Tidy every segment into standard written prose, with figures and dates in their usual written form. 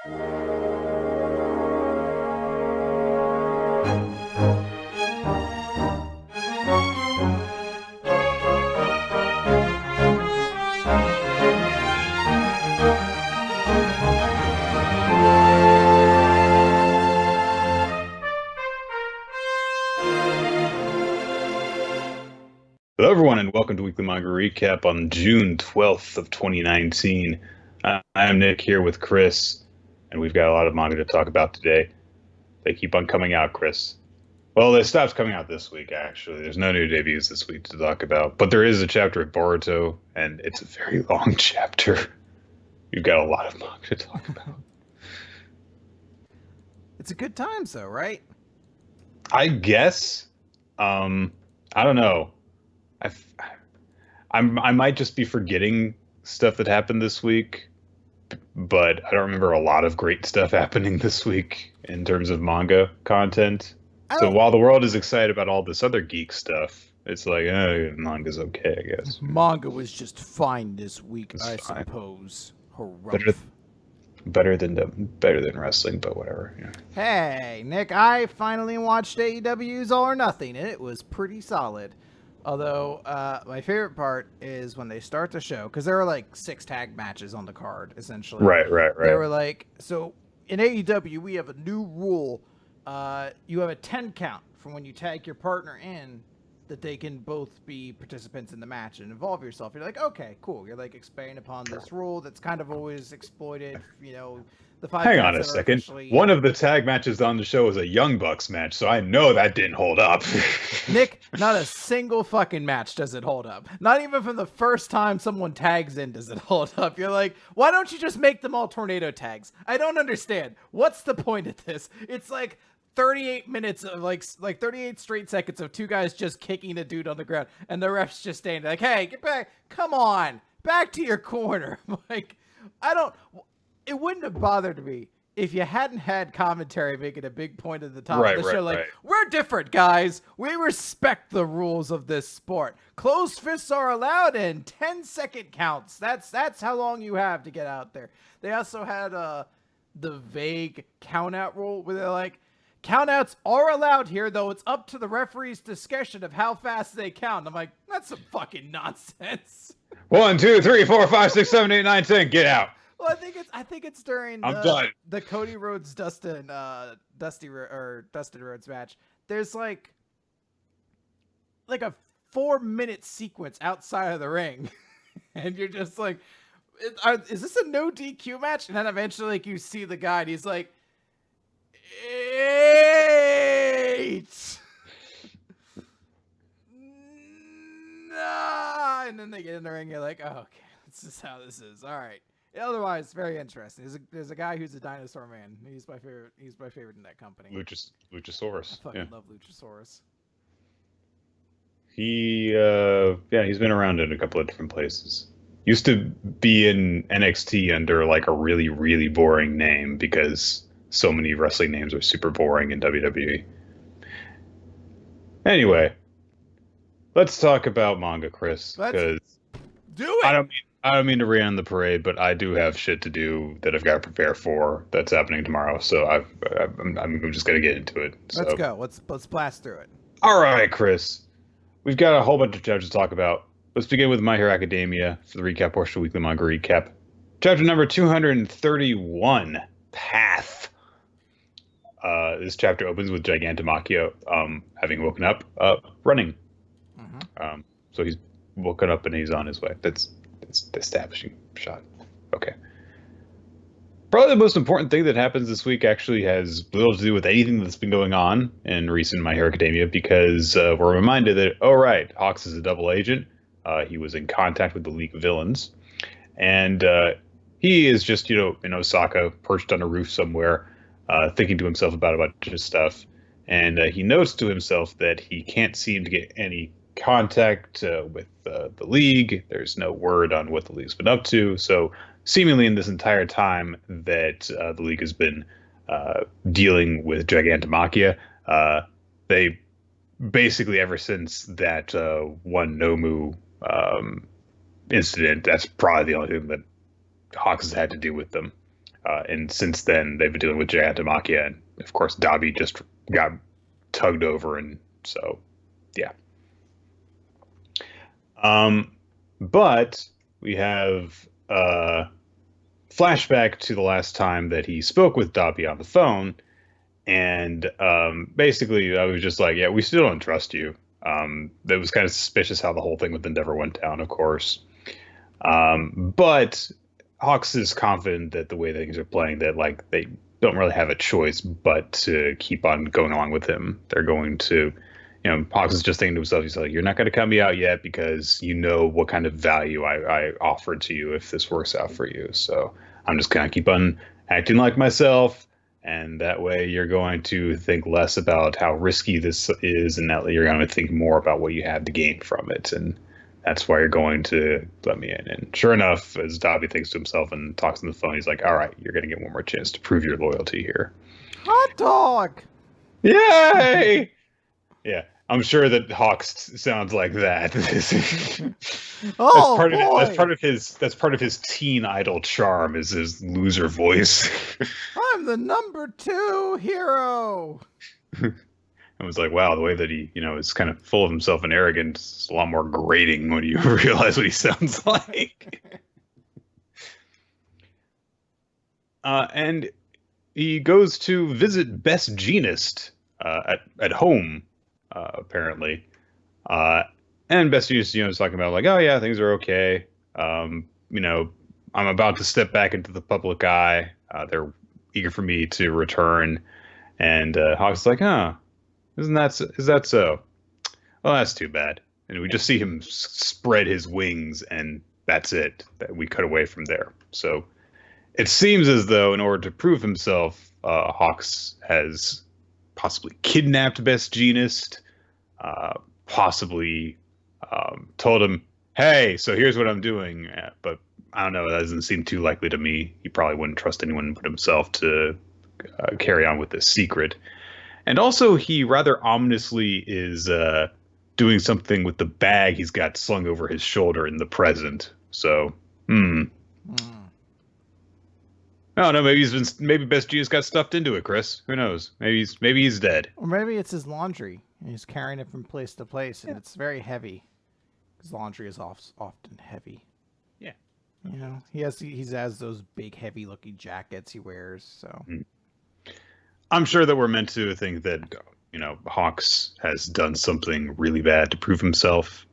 Hello, everyone, and welcome to Weekly Manga Recap on June 12th of 2019. I am Nick here with Chris, and we've got a lot of manga to talk about today. They keep on coming out, Chris. Well, they stopped coming out this week, actually. There's no new debuts this week to talk about, but there is a chapter of Boruto, and it's a very long chapter. You've got a lot of manga to talk about. It's a good time, though, right? I guess. I don't know. I might just be forgetting stuff that happened this week, but I don't remember a lot of great stuff happening this week in terms of manga content. So while the world is excited about all this other geek stuff, it's like, manga's okay, I guess. Manga was just fine this week, It's I fine. suppose. Better than wrestling, but whatever. Yeah. Hey, Nick, I finally watched AEW's All or Nothing, and it was pretty solid. Although, my favorite part is when they start the show, because there are like 6 tag matches on the card, essentially. Right. They were like, so in AEW, we have a new rule. You have a 10 count from when you tag your partner in that they can both be participants in the match and involve yourself. You're like, okay, cool. You're like expanding upon this rule that's kind of always exploited, the 5 Hang on a counts that are second. officially- One of the tag matches on the show was a Young Bucks match, so I know that didn't hold up. Nick, not a single fucking match does it hold up. Not even from the first time someone tags in does it hold up. You're like, why don't you just make them all tornado tags? I don't understand. What's the point of this? It's like 38 minutes of like 38 straight seconds of 2 guys just kicking a dude on the ground, and the ref's just standing like, hey, get back. Come on. Back to your corner. Like, it wouldn't have bothered me if you hadn't had commentary making a big point at the top of the show, like, we're different, guys. We respect the rules of this sport. Closed fists are allowed and 10-second counts. That's how long you have to get out there. They also had the vague count-out rule where they're like, count-outs are allowed here, though it's up to the referee's discretion of how fast they count. I'm like, that's some fucking nonsense. 1, 2, 3, 4, 5, 6, 7, 8, 9, 10. Get out. Well, I think it's during the Cody Rhodes Dustin Rhodes match. There's like a 4-minute sequence outside of the ring, and you're just like, is this a no DQ match? And then eventually, like, you see the guy, and he's like, 8. Nah. And then they get in the ring. You're like, oh, okay, this is how this is. All right. Otherwise, very interesting. There's a guy who's a dinosaur man. He's my favorite. He's my favorite in that company. Luchasaurus. I fucking love Luchasaurus. He's been around in a couple of different places. Used to be in NXT under like a really, really boring name because so many wrestling names are super boring in WWE. Anyway, let's talk about manga, Chris. Let's do it. I don't mean to rain on the parade, but I do have shit to do that I've got to prepare for. That's happening tomorrow, so I'm just gonna get into it. So. Let's go. Let's blast through it. All right, Chris. We've got a whole bunch of chapters to talk about. Let's begin with My Hero Academia for the recap portion of Weekly Manga Recap. Chapter number 231, Path. This chapter opens with Gigantomachia having woken up, running. Mm-hmm. So he's woken up and he's on his way. That's the establishing shot. Okay. Probably the most important thing that happens this week actually has little to do with anything that's been going on in recent My Hero Academia, because we're reminded that, oh right, Hawks is a double agent. He was in contact with the League of Villains. And he is just, in Osaka, perched on a roof somewhere, thinking to himself about a bunch of stuff. And he notes to himself that he can't seem to get any contact with the League. There's no word on what the League's been up to. So seemingly in this entire time that the League has been dealing with Gigantomachia, they basically, ever since that one Nomu incident, that's probably the only thing that Hawks has had to do with them. And since then, they've been dealing with Gigantomachia, and of course, Dabi just got tugged over, and so, yeah. But we have flashback to the last time that he spoke with Dabi on the phone, and basically, I was just like, yeah, we still don't trust you. That was kind of suspicious how the whole thing with Endeavor went down, of course. But Hawks is confident that the way things are playing, that like they don't really have a choice but to keep on going along with him. They're going to, Hawks is just thinking to himself, he's like, you're not going to cut me out yet because you know what kind of value I offered to you if this works out for you. So I'm just going to keep on acting like myself. And that way you're going to think less about how risky this is, and that you're going to think more about what you have to gain from it. And that's why you're going to let me in. And sure enough, as Dabi thinks to himself and talks on the phone, he's like, all right, you're going to get one more chance to prove your loyalty here. Hot dog! Yay! Yeah, I'm sure that Hawks sounds like that. Oh, that's part of his teen idol charm, is his loser voice. I'm the number 2 hero. I was like, wow, the way that he, is kind of full of himself and arrogant is a lot more grating when you realize what he sounds like. And he goes to visit Best Jeanist at home, apparently. And Best Jeanist, is talking about like, oh yeah, things are okay. I'm about to step back into the public eye. They're eager for me to return. And Hawk's like, huh. Is that so? Well, that's too bad. And we just see him spread his wings, and that's it. That we cut away from there. So it seems as though, in order to prove himself, Hawks has possibly kidnapped Best Jeanist, possibly told him, "Hey, so here's what I'm doing." But I don't know. That doesn't seem too likely to me. He probably wouldn't trust anyone but himself to carry on with this secret. And also, he rather ominously is doing something with the bag he's got slung over his shoulder in the present. So, I don't know. Maybe Best Jeanist got stuffed into it, Chris. Who knows? Maybe he's dead. Or maybe it's his laundry. And he's carrying it from place to place, and it's very heavy. Because laundry is often heavy. Yeah. He has those big, heavy-looking jackets he wears. So. I'm sure that we're meant to think that, Hawks has done something really bad to prove himself,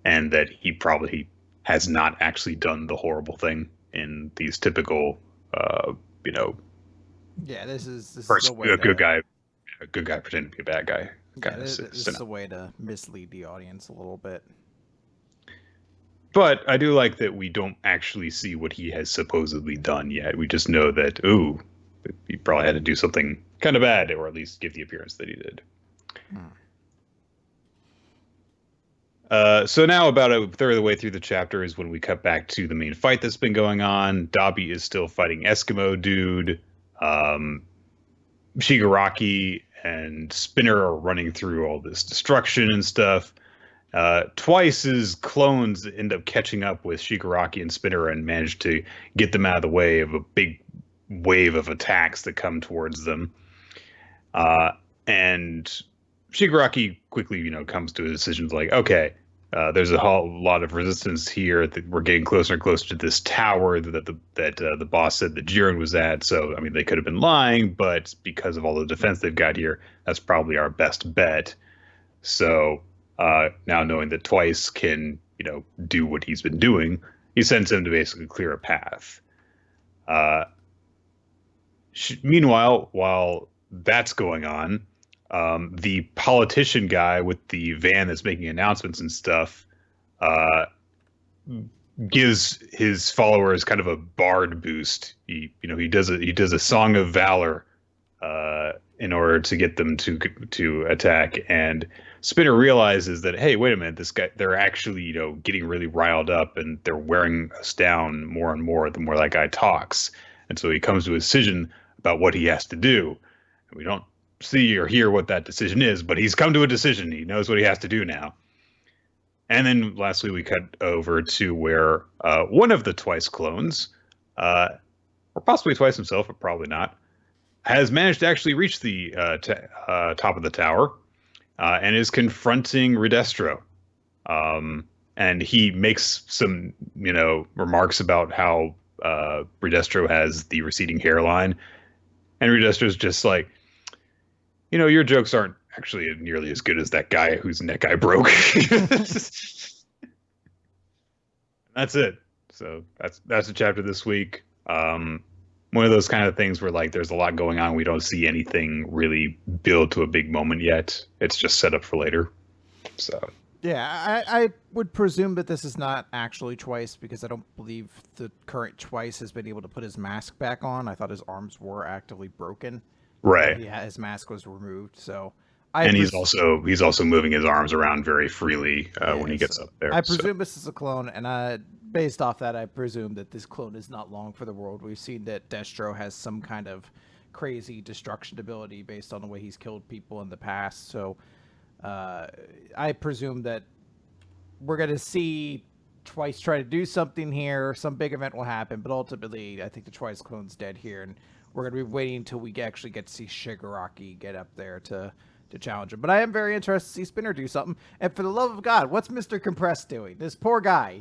and that he probably has not actually done the horrible thing in these typical, Yeah, this is a good guy pretending to be a bad guy. This is a way to mislead the audience a little bit. But I do like that we don't actually see what he has supposedly done yet. We just know that, he probably had to do something kind of bad, or at least give the appearance that he did. So now about a third of the way through the chapter is when we cut back to the main fight that's been going on. Dabi is still fighting Eskimo Dude. Shigaraki and Spinner are running through all this destruction and stuff. Twice's clones end up catching up with Shigaraki and Spinner and manage to get them out of the way of a big wave of attacks that come towards them. And Shigaraki quickly, comes to a decision like, okay, there's a whole lot of resistance here. That we're getting closer and closer to this tower that the boss said that Jiren was at. So, I mean, they could have been lying, but because of all the defense they've got here, that's probably our best bet. So now knowing that Twice can, do what he's been doing, he sends him to basically clear a path. Meanwhile, while that's going on, the politician guy with the van that's making announcements and stuff gives his followers kind of a bard boost. He does a song of valor in order to get them to attack. And Spinner realizes that, hey, wait a minute, they're actually getting really riled up, and they're wearing us down more and more the more that guy talks. And so he comes to a decision about what he has to do. And we don't see or hear what that decision is, but he's come to a decision. He knows what he has to do now. And then lastly, we cut over to where one of the Twice clones or possibly twice himself, but probably not, has managed to actually reach the top of the tower and is confronting Redestro. And he makes some, remarks about how Redestro has the receding hairline, and Redestro's just like, your jokes aren't actually nearly as good as that guy whose neck I broke. That's it. So that's a chapter this week. One of those kind of things where like there's a lot going on. We don't see anything really build to a big moment yet. It's just set up for later. So yeah, I would presume that this is not actually Twice, because I don't believe the current Twice has been able to put his mask back on. I thought his arms were actively broken. Right. Yeah, his mask was removed. So he's also moving his arms around very freely when he gets up there. I presume this is a clone, and based off that, I presume that this clone is not long for the world. We've seen that Destro has some kind of crazy destruction ability based on the way he's killed people in the past. So I presume that we're going to see Twice try to do something here. Some big event will happen, but ultimately, I think the Twice clone's dead here, and we're going to be waiting until we actually get to see Shigaraki get up there to challenge him. But I am very interested to see Spinner do something. And for the love of God, what's Mr. Compressed doing? This poor guy.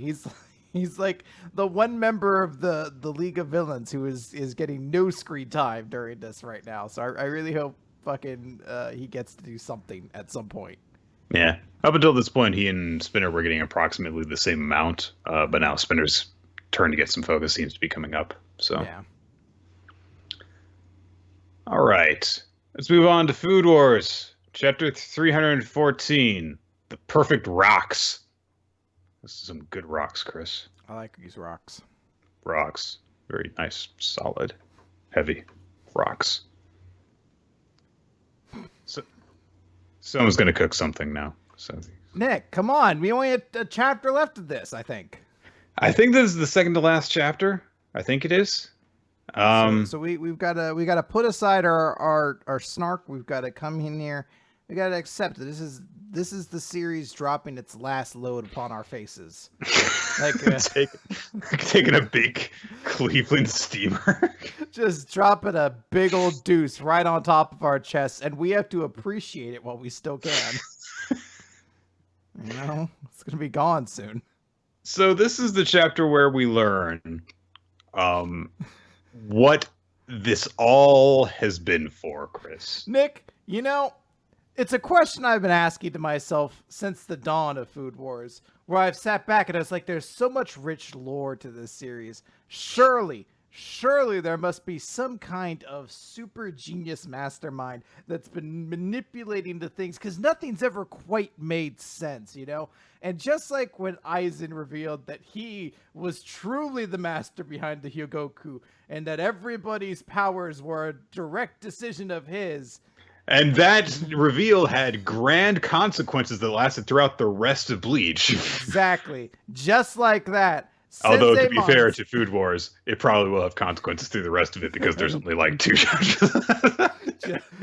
He's like the one member of the League of Villains who is getting no screen time during this right now. So I really hope fucking he gets to do something at some point. Yeah. Up until this point, he and Spinner were getting approximately the same amount. But now Spinner's turn to get some focus seems to be coming up. So yeah. All right. Let's move on to Food Wars. Chapter 314, The Perfect Rocks. This is some good rocks, Chris. I like these rocks. Rocks. Very nice, solid, heavy rocks. So, someone's going to cook something now. So, Nick, come on. We only have a chapter left of this, I think. I think this is the second to last chapter. I think it is. So we've got to put aside our snark. We've got to come in here. We got to accept that this is the series dropping its last load upon our faces. Like taking a big Cleveland steamer. Just dropping a big old deuce right on top of our chests, and we have to appreciate it while we still can. It's gonna be gone soon. So this is the chapter where we learn what this all has been for, Chris. Nick, it's a question I've been asking to myself since the dawn of Food Wars, where I've sat back and I was like, there's so much rich lore to this series. Surely there must be some kind of super genius mastermind that's been manipulating the things, because nothing's ever quite made sense, And just like when Aizen revealed that he was truly the master behind the Hyogoku, and that everybody's powers were a direct decision of his. And that reveal had grand consequences that lasted throughout the rest of Bleach. Exactly. Just like that. Although, to be fair to Food Wars, it probably will have consequences through the rest of it because there's only like 2 chapters.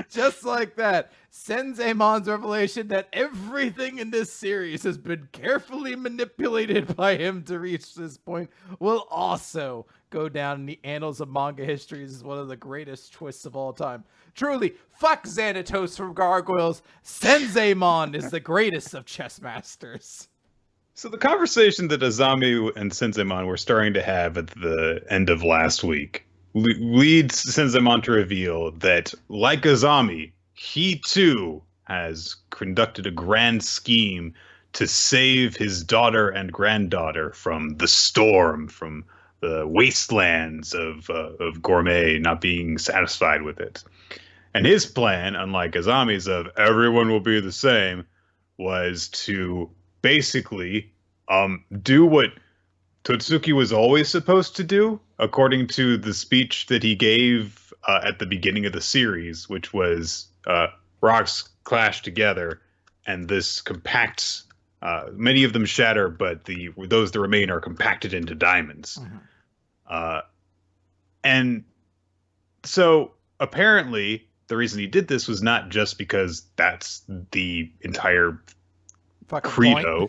Just like that. Senzaemon's revelation that everything in this series has been carefully manipulated by him to reach this point will also go down in the annals of manga history as one of the greatest twists of all time. Truly, fuck Xanatos from Gargoyles. Senzaemon is the greatest of chess masters. So the conversation that Azami and Senzaemon were starting to have at the end of last week leads Senzaemon to reveal that, like Azami, he too has conducted a grand scheme to save his daughter and granddaughter from the storm, from the wastelands of Gourmet not being satisfied with it. And his plan, unlike Azami's of everyone will be the same, was to basically do what Totsuki was always supposed to do, according to the speech that he gave at the beginning of the series, which was rocks clash together, and this compacts. Many of them shatter, but those that remain are compacted into diamonds. Mm-hmm. And so apparently the reason he did this was not just because that's the entire credo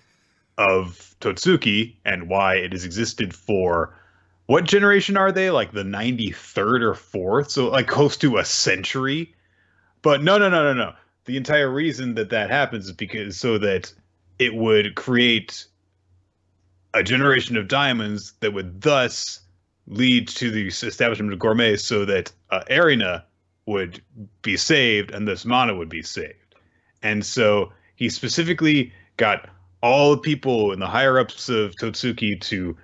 of Totsuki and why it has existed for what generation are they? Like the 93rd or 4th, so like close to a century. But no. The entire reason that that happens is because so that it would create a generation of diamonds that would thus lead to the establishment of gourmets so that Erina would be saved and thus Mana would be saved. And so he specifically got all the people in the higher ups of Totsuki to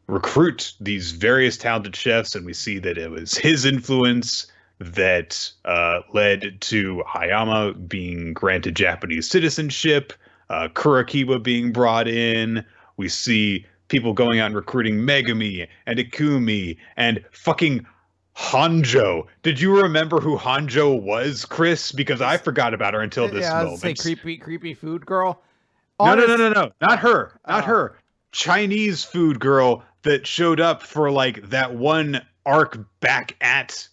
recruit these various talented chefs, and we see that it was his influence that led to Hayama being granted Japanese citizenship, Kurakiba being brought in. We see people going out and recruiting Megumi and Ikumi and fucking Hanjo. Did you remember who Hanjo was, Chris? Because I forgot about her until this I was moment. say creepy food girl. No, not her, not her. Chinese food girl that showed up for like that one arc back at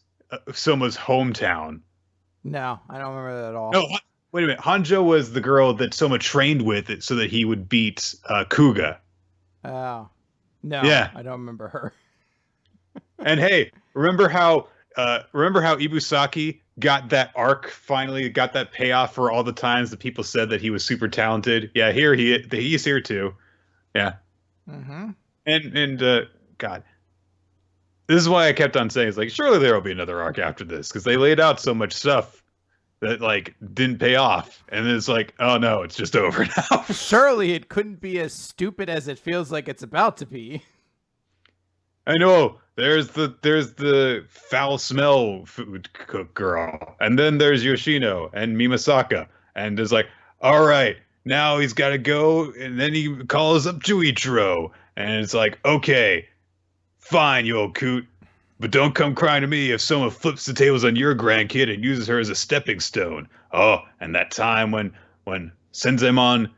Soma's hometown. No, I don't remember that at all. No, wait a minute. Hanjo was the girl that Soma trained with so that he would beat Kuga. Oh, no, yeah, I don't remember her. And hey, remember how Ibusaki got that arc finally, got that payoff for all the times that people said that he was super talented? Yeah, he's here too. Yeah. Mm-hmm. And God, this is why I kept on saying, it's like, surely there will be another arc after this, because they laid out so much stuff that like didn't pay off, and it's like, oh no, it's just over now. Surely it couldn't be as stupid as it feels like it's about to be. I know. There's the foul smell food cook girl, and then there's Yoshino and Mimasaka, and it's like, all right, now he's got to go, and then he calls up Juichiro, and it's like, okay, fine, you old coot, but don't come crying to me if someone flips the tables on your grandkid and uses her as a stepping stone. Oh, and that time when Senzemon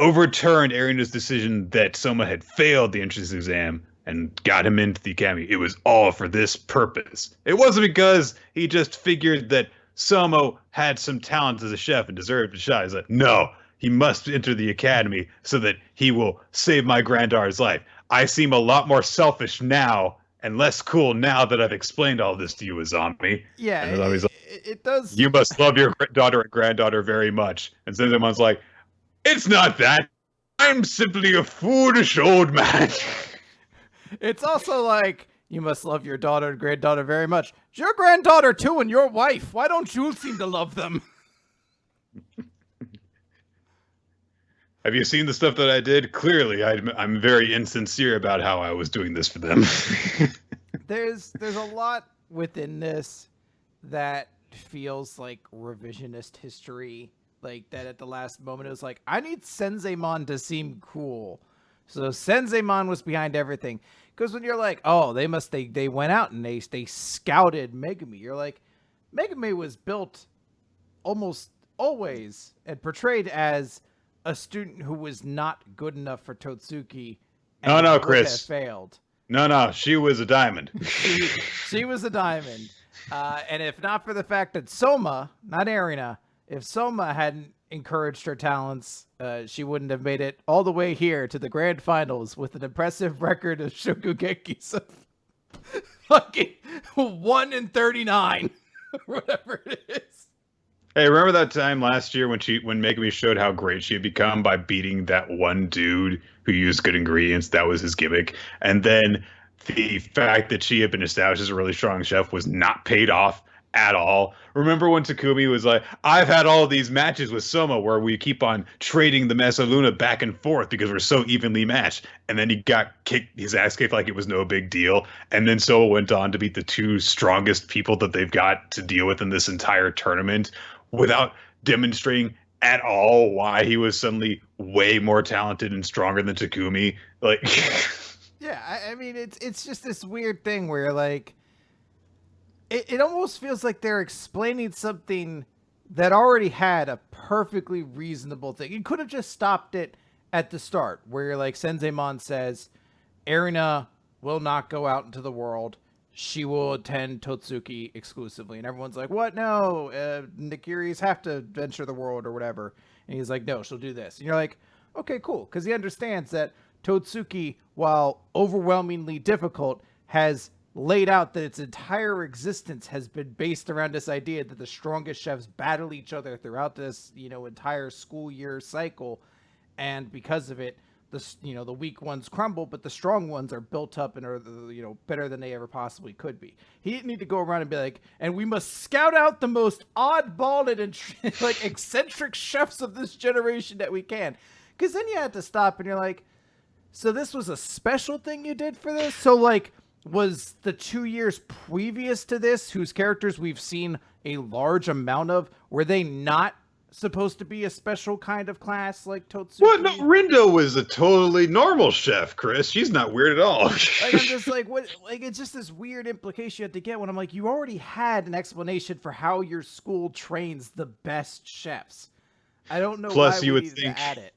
overturned Erina's decision that Soma had failed the entrance exam and got him into the academy, it was all for this purpose. It wasn't because he just figured that Soma had some talent as a chef and deserved a shot. He's like, no, he must enter the academy so that he will save my granddaughter's life. I seem a lot more selfish now and less cool now that I've explained all this to you, Azami. Yeah, and Azami's like, it does. You must love your daughter and granddaughter very much. And Senzemon's like, it's not that. I'm simply a foolish old man. It's also like, you must love your daughter and granddaughter very much. It's your granddaughter too, and your wife. Why don't you seem to love them? Have you seen the stuff that I did? Clearly, I'm very insincere about how I was doing this for them. There's a lot within this that feels like revisionist history. Like that at the last moment, it was like, I need Senzemon to seem cool. So Senzemon was behind everything. Because when you're like, oh, they went out and they scouted Megumi. You're like, Megumi was built almost always and portrayed as a student who was not good enough for Totsuki. And no, would Chris. have failed. No, she was a diamond. she was a diamond. And if not for the fact that Soma, not Erina, if Soma hadn't encouraged her talents, she wouldn't have made it all the way here to the grand finals with an impressive record of Shokugekis of fucking 1-39, whatever it is. Hey, remember that time last year when Megumi showed how great she had become by beating that one dude who used good ingredients? That was his gimmick. And then the fact that she had been established as a really strong chef was not paid off at all. Remember when Takumi was like, I've had all these matches with Soma where we keep on trading the Mesaluna back and forth because we're so evenly matched. And then he got his ass kicked like it was no big deal. And then Soma went on to beat the two strongest people that they've got to deal with in this entire tournament without demonstrating at all why he was suddenly way more talented and stronger than Takumi. Like, yeah, I mean, it's just this weird thing where you're like, it almost feels like they're explaining something that already had a perfectly reasonable thing. You could have just stopped it at the start, where you're like, Senzemon says, Erina will not go out into the world. She will attend Totsuki exclusively. And everyone's like, what? No, Nikiris have to venture the world or whatever. And he's like, no, she'll do this. And you're like, okay, cool. Because he understands that Totsuki, while overwhelmingly difficult, has laid out that its entire existence has been based around this idea that the strongest chefs battle each other throughout this, entire school year cycle. And because of it, the weak ones crumble, but the strong ones are built up and are, better than they ever possibly could be. He didn't need to go around and be like, and we must scout out the most oddball and like eccentric chefs of this generation that we can. Because then you had to stop and you're like, so this was a special thing you did for this? So like, was the 2 years previous to this, whose characters we've seen a large amount of, were they not supposed to be a special kind of class like Totsuki? What? No, Rindo was a totally normal chef, Chris. She's not weird at all. Like, I'm just like, what? Like, it's just this weird implication you have to get when I'm like, you already had an explanation for how your school trains the best chefs. I don't know why you would think to add it.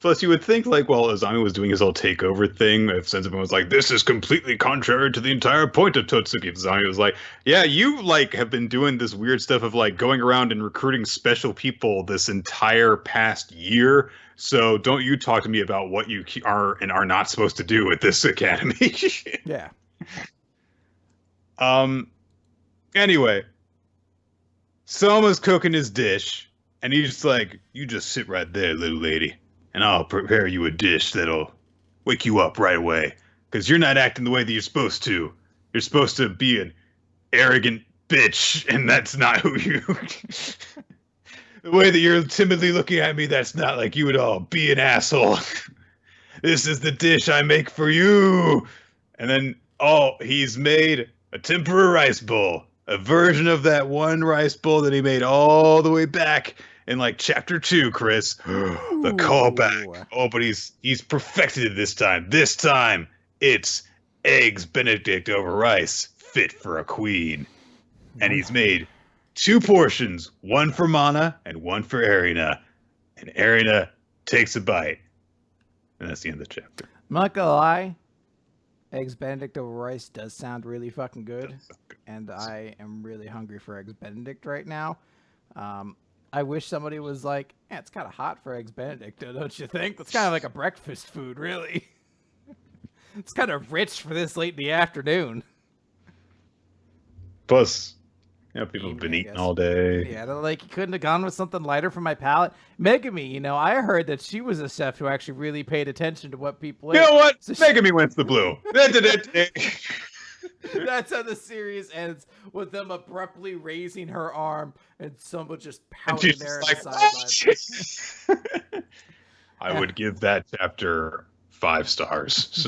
Plus, you would think, like, while Azami was doing his whole takeover thing, if Senseiman was like, this is completely contrary to the entire point of Totsuki, Azami was like, yeah, you, like, have been doing this weird stuff of, like, going around and recruiting special people this entire past year, so don't you talk to me about what you are and are not supposed to do at this academy. Yeah. Anyway, Soma's cooking his dish, and he's just like, you just sit right there, little lady. And I'll prepare you a dish that'll wake you up right away. Because you're not acting the way that you're supposed to. You're supposed to be an arrogant bitch, and that's not who you... The way that you're timidly looking at me, that's not like you at all. Be an asshole. This is the dish I make for you. And then, he's made a tempura rice bowl. A version of that one rice bowl that he made all the way back in like chapter 2, Chris. The callback. Oh, but he's perfected it this time. This time it's eggs Benedict over rice, fit for a queen. And he's made 2 portions, one for Mana and one for Erina. And Erina takes a bite. And that's the end of the chapter. I'm not gonna lie, eggs Benedict over rice does sound really fucking good. And I am really hungry for eggs Benedict right now. I wish somebody was like, yeah, it's kind of hot for eggs Benedict, don't you think? It's kind of like a breakfast food, really. It's kind of rich for this late in the afternoon. Plus, people have been eating all day. Yeah, like, you couldn't have gone with something lighter for my palate. Megami, I heard that she was a chef who actually really paid attention to what people ate. You know what? So Megami wins the blue. That's how the series ends, with them abruptly raising her arm and someone just pounding there in the sidelines. I would give that chapter 5 stars.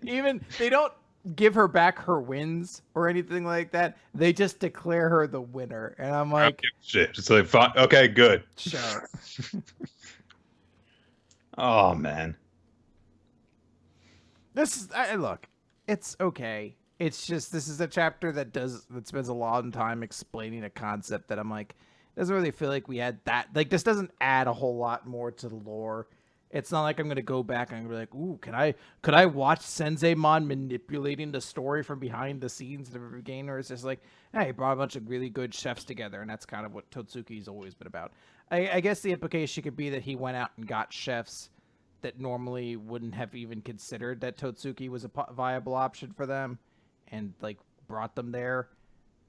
Even they don't give her back her wins or anything like that. They just declare her the winner, and I'm like, shit. It's like, fine. Okay, good. Sure. Oh man, look. It's okay. It's just, this is a chapter that spends a lot of time explaining a concept that I'm like, doesn't really feel like we had that. Like, this doesn't add a whole lot more to the lore. It's not like I'm gonna go back and I'm gonna be like, ooh, could I watch Senseimon manipulating the story from behind the scenes of every game? Or it's just like, hey, he brought a bunch of really good chefs together, and that's kind of what Totsuki's always been about. I guess the implication could be that he went out and got chefs that normally wouldn't have even considered that Totsuki was a viable option for them, and like brought them there.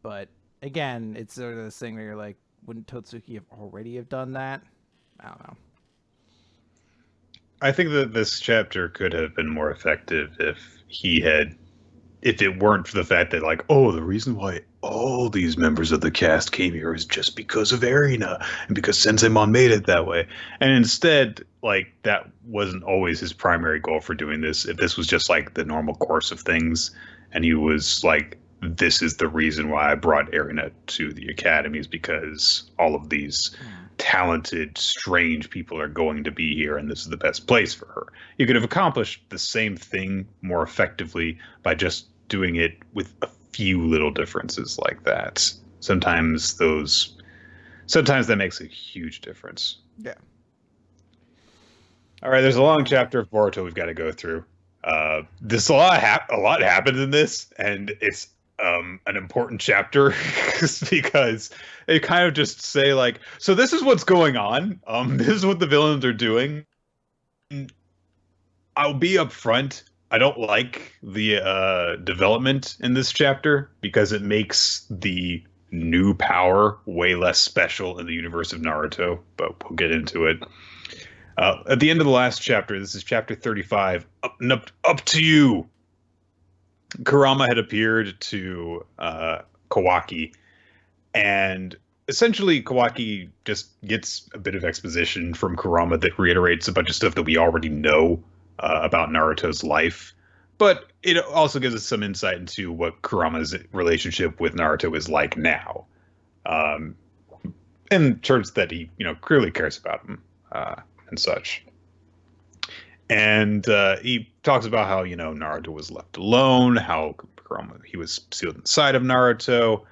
But again, it's sort of this thing where you're like, wouldn't Totsuki have already have done that? I don't know. I think that this chapter could have been more effective if it weren't for the fact that, like, the reason why all these members of the cast came here is just because of Erina and because Senseimon made it that way. And instead, like, that wasn't always his primary goal for doing this. If this was just like the normal course of things, and he was like, this is the reason why I brought Erina to the academies, because all of these talented, strange people are going to be here, and this is the best place for her. You could have accomplished the same thing more effectively by just doing it with a few little differences like that. Sometimes that makes a huge difference. Yeah. All right, there's a long chapter of Boruto we've got to go through. A lot happens in this, and it's an important chapter because they kind of just say, like, so this is what's going on. This is what the villains are doing. I'll be upfront. I don't like the development in this chapter because it makes the new power way less special in the universe of Naruto, but we'll get into it. At the end of the last chapter, this is chapter 35, up to you. Kurama had appeared to Kawaki, and essentially Kawaki just gets a bit of exposition from Kurama that reiterates a bunch of stuff that we already know about Naruto's life, but it also gives us some insight into what Kurama's relationship with Naruto is like now, and shows that he, clearly cares about him and such. And he talks about how, Naruto was left alone, how Kurama, he was sealed inside of Naruto.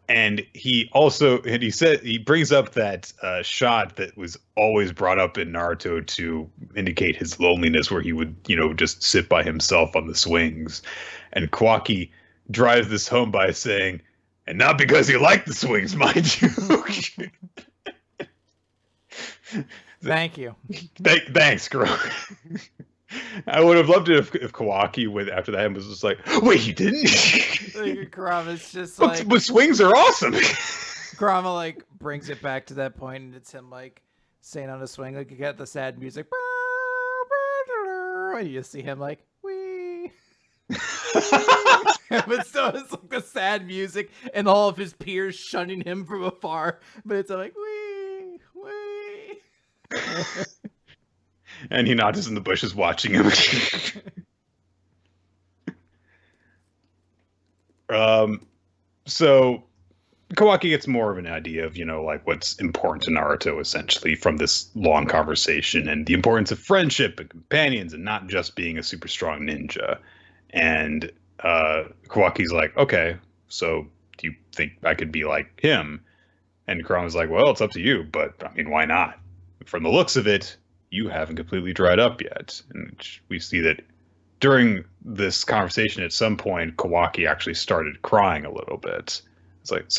And he brings up that shot that was always brought up in Naruto to indicate his loneliness, where he would, just sit by himself on the swings. And Kawaki drives this home by saying, and not because he liked the swings, mind you. Thank you. Thanks, girl. I would have loved it if Kawaki went after that and was just like, wait, he didn't? Kurama's just like... But swings are awesome. Kurama, brings it back to that point, and it's him, saying on a swing, you get the sad music. And you see him, wee. But still, it's the sad music, and all of his peers shunning him from afar. But it's wee. And Hinata's in the bushes watching him. So Kawaki gets more of an idea of, what's important to Naruto, essentially, from this long conversation, and the importance of friendship and companions, and not just being a super strong ninja. And Kawaki's like, okay, so do you think I could be like him? And Kurama's like, well, it's up to you, but why not? From the looks of it, you haven't completely dried up yet. And we see that during this conversation, at some point, Kawaki actually started crying a little bit. It's like,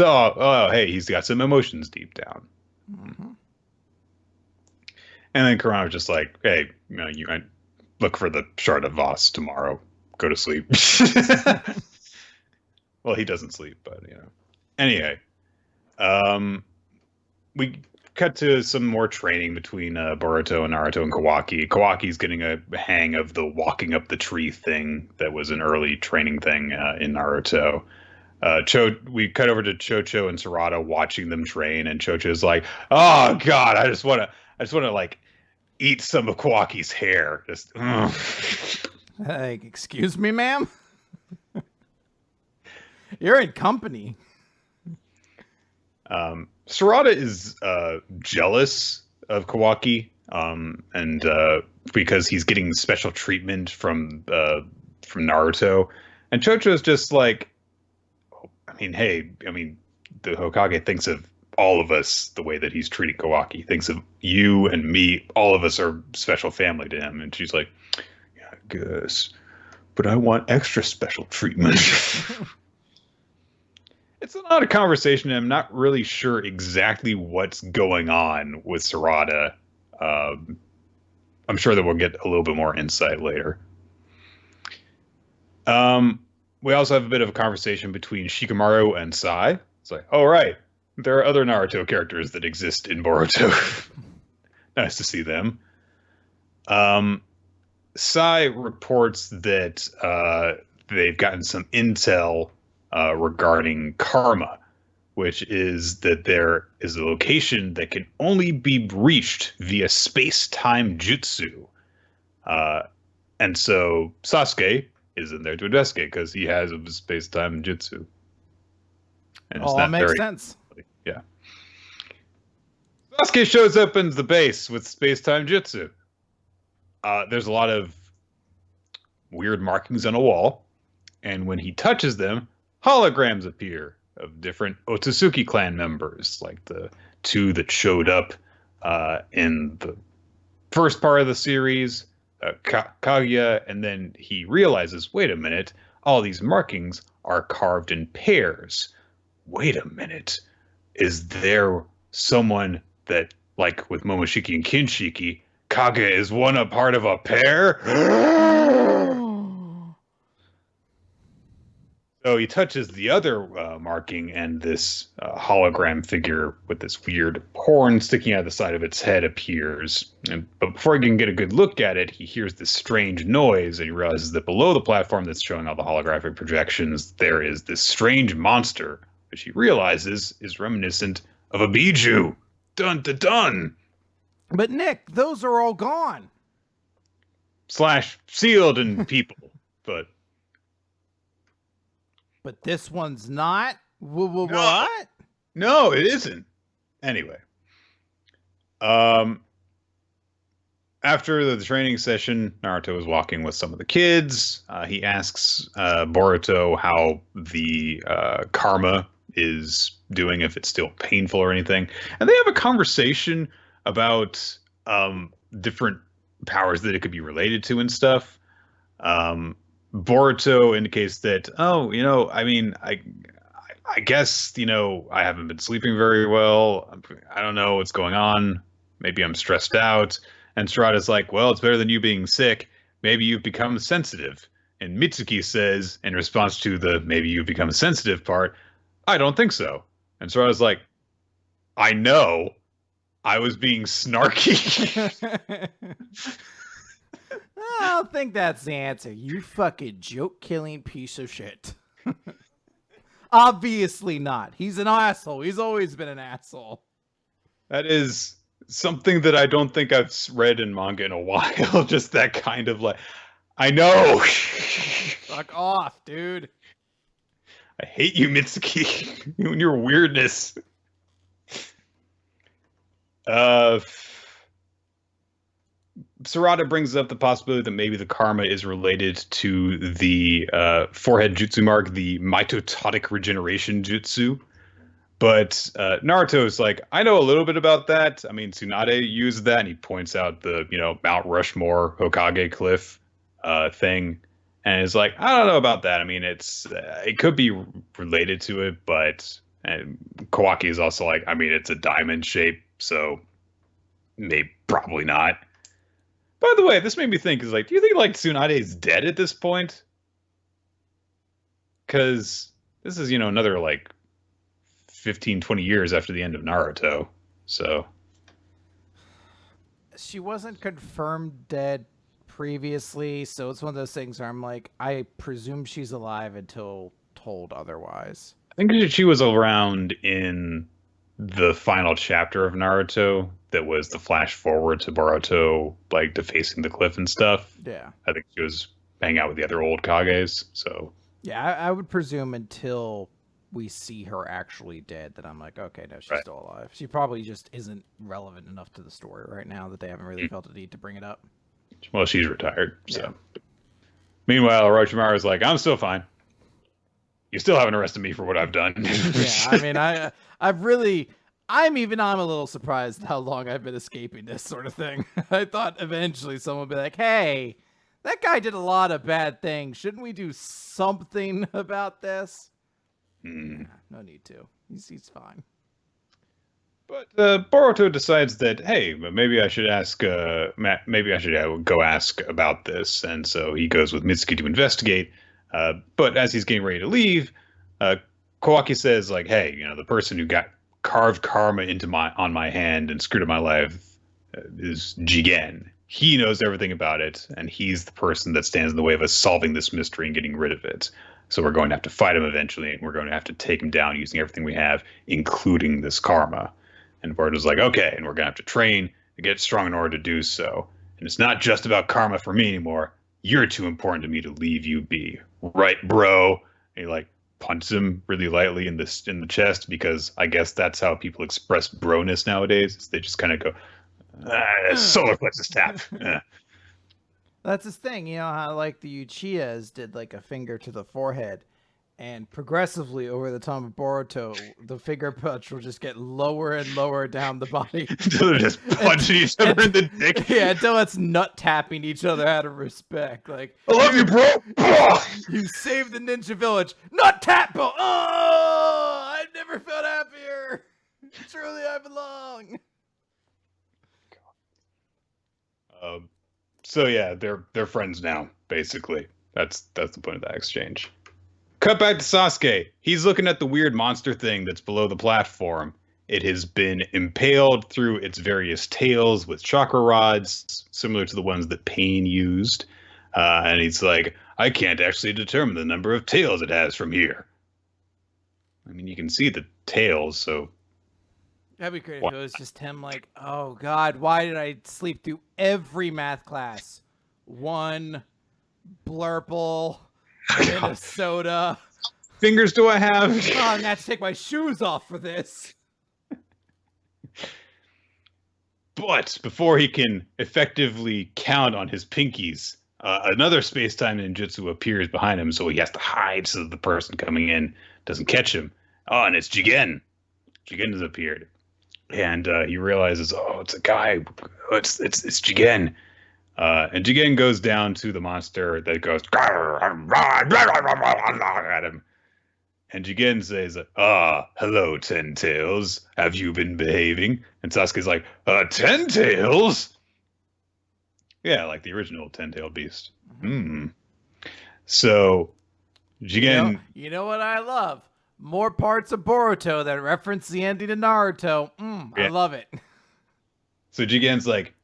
hey, he's got some emotions deep down. Mm-hmm. And then Kurama was just like, hey, I look for the Shard of Voss tomorrow. Go to sleep. Well, he doesn't sleep, but, Anyway, we cut to some more training between Boruto and Naruto and Kawaki. Kawaki's getting a hang of the walking up the tree thing that was an early training thing in Naruto. We cut over to Chocho and Sarada watching them train, and Chocho's like, "Oh God, I just want to eat some of Kawaki's hair." Just, excuse me, ma'am. You're in company. Sarada is jealous of Kawaki, and because he's getting special treatment from Naruto, and Chocho's just like, hey, the Hokage thinks of all of us the way that he's treating Kawaki. He thinks of you and me, all of us are special family to him. And she's like, yeah, I guess, but I want extra special treatment. It's an odd conversation. I'm not really sure exactly what's going on with Sarada. I'm sure that we'll get a little bit more insight later. We also have a bit of a conversation between Shikamaru and Sai. It's like, oh, right, there are other Naruto characters that exist in Boruto. Nice to see them. Sai reports that they've gotten some intel regarding karma, which is that there is a location that can only be reached via space-time jutsu. And so Sasuke is in there to investigate because he has a space-time jutsu. And all that makes sense. Yeah. Sasuke shows up in the base with space-time jutsu. There's a lot of weird markings on a wall, and when he touches them, holograms appear of different Otsutsuki clan members, like the two that showed up in the first part of the series, Kaguya, and then he realizes, wait a minute, all these markings are carved in pairs. Wait a minute, is there someone that, like with Momoshiki and Kinshiki, Kage is one a part of a pair? So he touches the other marking, and this hologram figure with this weird horn sticking out of the side of its head appears. But before he can get a good look at it, he hears this strange noise, and he realizes that below the platform that's showing all the holographic projections, there is this strange monster, which he realizes is reminiscent of a Biju. Dun dun dun! But Nick, those are all gone. / sealed in people, but... But this one's not? What? No, it isn't. Anyway. After the training session, Naruto is walking with some of the kids. He asks Boruto how the karma is doing, if it's still painful or anything. And they have a conversation about different powers that it could be related to and stuff. Boruto indicates that, I guess, I haven't been sleeping very well. I don't know what's going on. Maybe I'm stressed out. And Sarada's like, well, it's better than you being sick. Maybe you've become sensitive. And Mitsuki says, in response to the maybe you've become sensitive part, I don't think so. And Sarada's like, I know. I was being snarky. I don't think that's the answer. You fucking joke-killing piece of shit. Obviously not. He's an asshole. He's always been an asshole. That is something that I don't think I've read in manga in a while. Just that kind of like, I know. Fuck off, dude. I hate you, Mitsuki. You and your weirdness. Sarada brings up the possibility that maybe the karma is related to the forehead jutsu mark, the mitotic regeneration jutsu. But Naruto is like, I know a little bit about that. I mean, Tsunade used that, and he points out the, Mount Rushmore Hokage cliff thing. And is like, I don't know about that. I mean, it could be related to it, but Kawaki is also like, I mean, it's a diamond shape, so maybe probably not. By the way, this made me think, do you think Tsunade is dead at this point? Because this is, another 15, 20 years after the end of Naruto. So she wasn't confirmed dead previously, so it's one of those things where I'm like, I presume she's alive until told otherwise. I think she was around in the final chapter of Naruto that was the flash forward to Boruto defacing the cliff and stuff. Yeah. I think she was hanging out with the other old Kages, so yeah, I would presume until we see her actually dead that I'm like, okay, no, she's still alive. She probably just isn't relevant enough to the story right now that they haven't really felt the need to bring it up. Well, she's retired, so. Yeah. Meanwhile, Orochimaru's like, I'm still fine. You still haven't arrested me for what I've done. Yeah, I mean, I'm a little surprised how long I've been escaping this sort of thing. I thought eventually someone would be like, hey, that guy did a lot of bad things. Shouldn't we do something about this? Nah, no need to. He's fine. But Boruto decides that, hey, maybe I should ask. Maybe I should go ask about this, and so he goes with Mitsuki to investigate. But as he's getting ready to leave, Kawaki says, hey, the person who got carved karma on my hand and screwed up my life is Jigen. He knows everything about it, and he's the person that stands in the way of us solving this mystery and getting rid of it. So we're going to have to fight him eventually, and we're going to have to take him down using everything we have, including this karma. And Boruto's like, okay, and we're going to have to train to get strong in order to do so. And it's not just about karma for me anymore. You're too important to me to leave you be. Right, bro? And he punches him really lightly in the chest, because I guess that's how people express broness nowadays. They just kind of go, solar plexus tap. That's his thing, how the Uchihas did a finger to the forehead, and progressively over the time of Boruto, the finger punch will just get lower and lower down the body until they're just punching each other in the dick. Yeah, until it's nut tapping each other out of respect. I love you, bro. You saved the ninja village. Nut tap, bro. Oh, I've never felt happier. Truly, I belong. So yeah, they're friends now, basically. That's the point of that exchange. Cut back to Sasuke. He's looking at the weird monster thing that's below the platform. It has been impaled through its various tails with chakra rods, similar to the ones that Pain used. And he's like, I can't actually determine the number of tails it has from here. I mean, you can see the tails, so. That'd be great if it was just him like, oh God, why did I sleep through every math class? One blurple, Minnesota. Fingers do I have? Oh, I'm gonna have to take my shoes off for this. But before he can effectively count on his pinkies, another space-time ninjutsu appears behind him, so he has to hide so that the person coming in doesn't catch him. Oh, and it's Jigen. Jigen has appeared, and he realizes, oh, it's a guy. It's Jigen. And Jigen goes down to the monster that goes at him. And Jigen says, hello, Ten Tails. Have you been behaving? And Sasuke's like, Ten Tails? Yeah, like the original Ten-Tailed Beast. So, Jigen... You know what I love? More parts of Boruto that reference the ending of Naruto. I love it. So Jigen's like,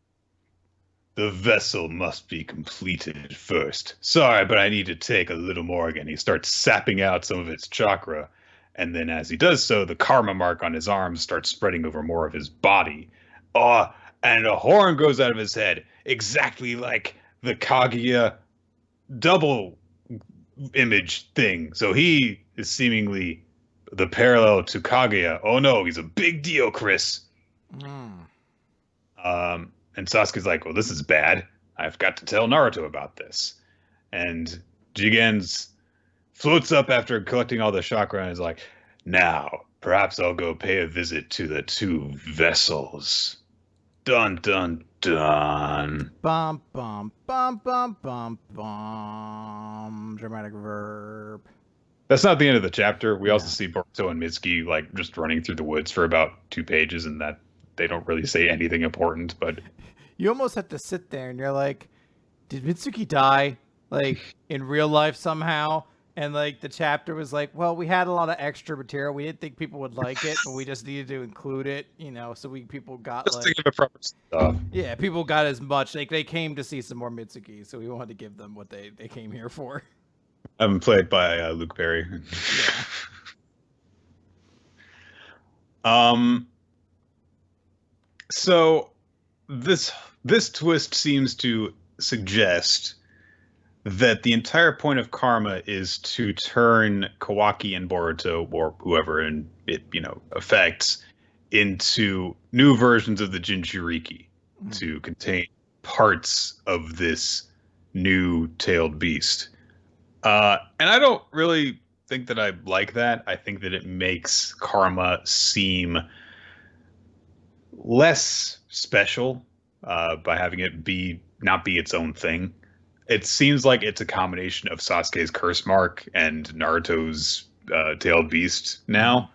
the vessel must be completed first. Sorry, but I need to take a little more again. He starts sapping out some of its chakra. And then as he does so, the karma mark on his arm starts spreading over more of his body. And a horn goes out of his head, exactly like the Kaguya double image thing. So he is seemingly the parallel to Kaguya. Oh no, he's a big deal, Chris. And Sasuke's like, well, this is bad. I've got to tell Naruto about this. And Jigen floats up after collecting all the chakra and is like, now, perhaps I'll go pay a visit to the two vessels. Dun, dun, dun. Bum, bum, bum, bum, bum, bum. Dramatic verb. That's not the end of the chapter. We also see Boruto and Mitsuki like just running through the woods for about 2 pages, and that they don't really say anything important, but you almost have to sit there and you're like, did Mitsuki die like in real life somehow? And like the chapter was like, well, we had a lot of extra material. We didn't think people would like it, but we just needed to include it, so people got just like proper stuff. Yeah, people got as much. Like they came to see some more Mitsuki, so we wanted to give them what they came here for. I'm played by Luke Perry. So this twist seems to suggest that the entire point of karma is to turn Kawaki and Boruto, or whoever it affects, into new versions of the Jinchuriki to contain parts of this new tailed beast. And I don't really think that I like that. I think that it makes karma seem less special by having it not be its own thing. It seems like it's a combination of Sasuke's curse mark and Naruto's tailed beast now.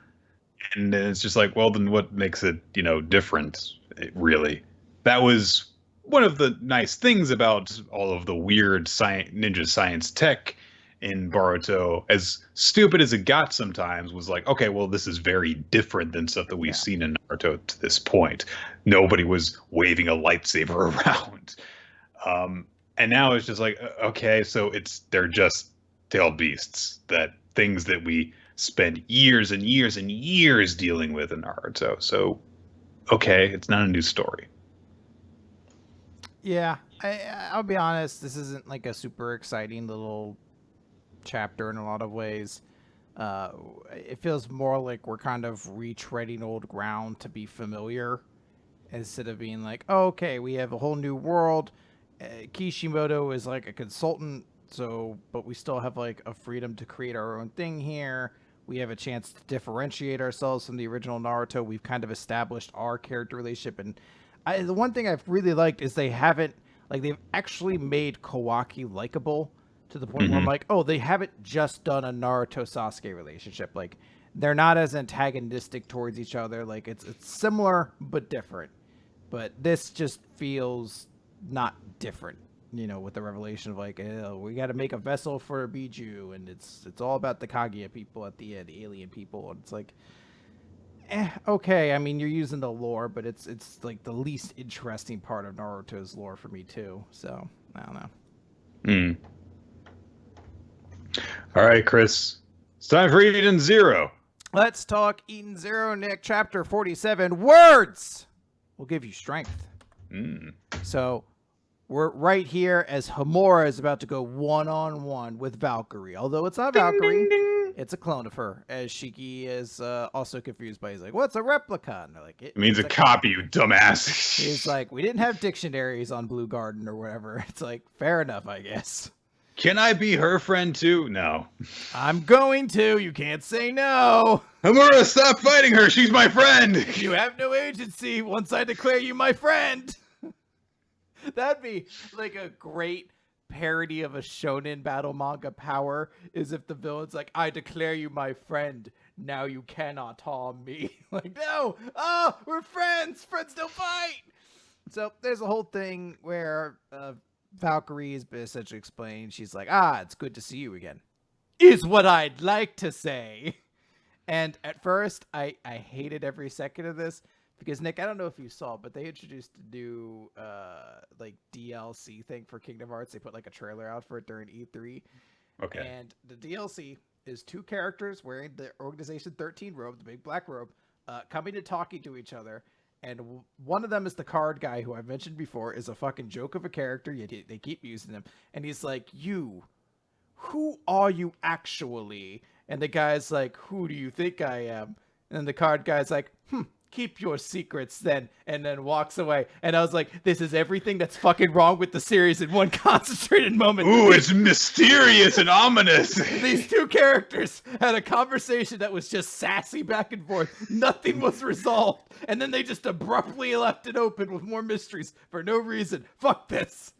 And it's just like, well, then what makes it, different, really? That was one of the nice things about all of the weird ninja science tech in Boruto, as stupid as it got sometimes, was like, okay, well, this is very different than stuff that we've seen in Naruto to this point. Nobody was waving a lightsaber around. And now it's just like, okay, so they're just tailed beasts, things that we spend years and years and years dealing with in Naruto. So, okay, it's not a new story. Yeah, I'll be honest, this isn't like a super exciting little chapter in a lot of ways. It feels more like we're kind of retreading old ground to be familiar, instead of being like, oh, okay, we have a whole new world. Kishimoto is like a consultant, but we still have like a freedom to create our own thing here. We have a chance to differentiate ourselves from the original Naruto. We've kind of established our character relationship, and the one thing I've really liked is they've actually made Kawaki likable to the point where I'm like, oh, they haven't just done a Naruto Sasuke relationship. Like, they're not as antagonistic towards each other. Like, it's similar but different. But this just feels not different. with the revelation of like, we got to make a vessel for Biju, and it's all about the Kaguya people at the end, the alien people, and it's like, okay. I mean, you're using the lore, but it's like the least interesting part of Naruto's lore for me too. So I don't know. All right, Chris. It's time for Eden Zero. Let's talk Eden Zero, Nick. Chapter 47. Words will give you strength. So we're right here as Homura is about to go one-on-one with Valkyrie. Although it's not Valkyrie, it's a clone of her. As Shiki is also confused by, he's like, what's a replica? And they're like, it means a copy, you dumbass. He's like, we didn't have dictionaries on Blue Garden or whatever. It's like, fair enough, I guess. Can I be her friend too? No. I'm going to. You can't say no. Homura, stop fighting her. She's my friend. You have no agency once I declare you my friend. That'd be like a great parody of a shonen battle manga power, is if the villain's like, I declare you my friend. Now you cannot harm me. Like, no. Oh, we're friends. Friends don't fight. So there's a whole thing where Valkyrie has been essentially explained. She's like, it's good to see you again, is what I'd like to say. And at first, I hated every second of this because, Nick, I don't know if you saw, but they introduced a new like DLC thing for Kingdom Hearts. They put like a trailer out for it during E3. Okay. And the DLC is 2 characters wearing the Organization 13 robe, the big black robe, coming and talking to each other. And one of them is the card guy, who I've mentioned before is a fucking joke of a character, yet they keep using him. And he's like, who are you actually? And the guy's like, who do you think I am? And the card guy's like, keep your secrets then, and then walks away. And I was like, this is everything that's fucking wrong with the series in one concentrated moment. Ooh, it's mysterious and ominous. These 2 characters had a conversation that was just sassy back and forth. Nothing was resolved. And then they just abruptly left it open with more mysteries for no reason. Fuck this.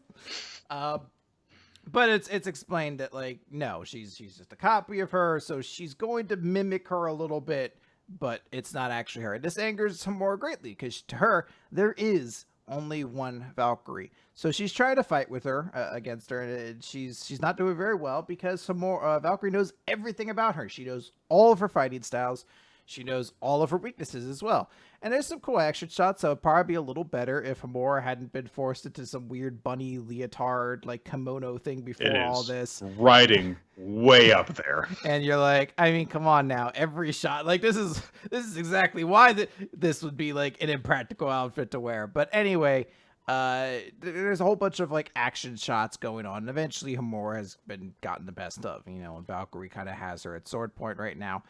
But it's explained that, like, no, she's just a copy of her, so she's going to mimic her a little bit, but it's not actually her. And this angers Homura greatly, because to her, there is only one Valkyrie. So she's trying to fight with her, against her, and she's not doing very well, because Valkyrie knows everything about her. She knows all of her fighting styles. She knows all of her weaknesses as well. And there's some cool action shots that would probably be a little better if Homura hadn't been forced into some weird bunny leotard, like kimono thing before all this. Riding way up there. And you're like, I mean, come on now. Every shot, like, this is exactly why this would be like an impractical outfit to wear. But anyway, there's a whole bunch of like action shots going on. And eventually Homura has been gotten the best of, and Valkyrie kind of has her at sword point right now.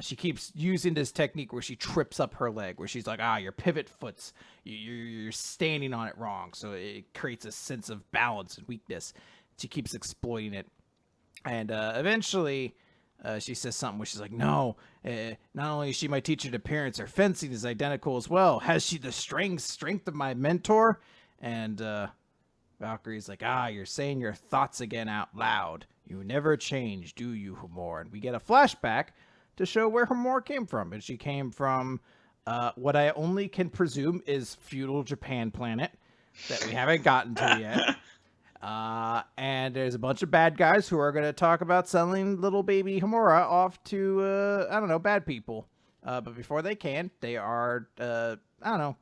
She keeps using this technique where she trips up her leg, where she's like, your pivot foot's, you're standing on it wrong. So it creates a sense of balance and weakness. She keeps exploiting it. And eventually she says something where she's like, no, not only is she my teacher to parents, her fencing is identical as well. Has she the strength of my mentor? And Valkyrie's like, you're saying your thoughts again out loud. You never change, do you, Homura? And we get a flashback to show where Homura came from. And she came from what I only can presume is feudal Japan planet that we haven't gotten to yet. And there's a bunch of bad guys who are going to talk about selling little baby Homura off to, bad people. But before they can, they are,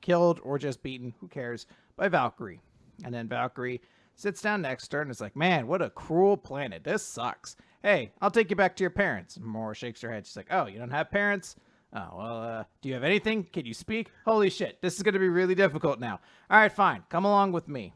killed or just beaten, who cares, by Valkyrie. And then Valkyrie sits down next to her and is like, man, what a cruel planet. This sucks. Hey, I'll take you back to your parents. Homura shakes her head. She's like, oh, you don't have parents? Oh, well, do you have anything? Can you speak? Holy shit, this is going to be really difficult now. All right, fine. Come along with me.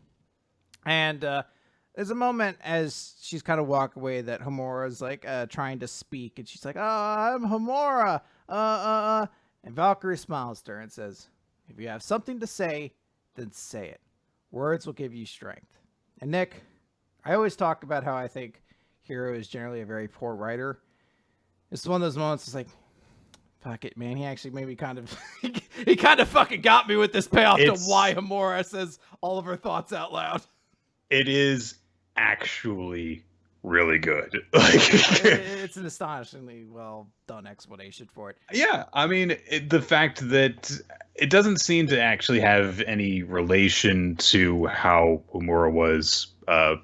And there's a moment as she's kind of walk away that Homura's like trying to speak. And she's like, I'm Homura. And Valkyrie smiles to her and says, if you have something to say, then say it. Words will give you strength. And Nick, I always talk about how I think Hiro is generally a very poor writer. It's one of those moments it's like, fuck it, man. He actually maybe kind of he kind of fucking got me with this payoff to why Homura says all of her thoughts out loud. It is actually really good. It's an astonishingly well done explanation for it. Yeah, I mean, the fact that it doesn't seem to actually have any relation to how Homura was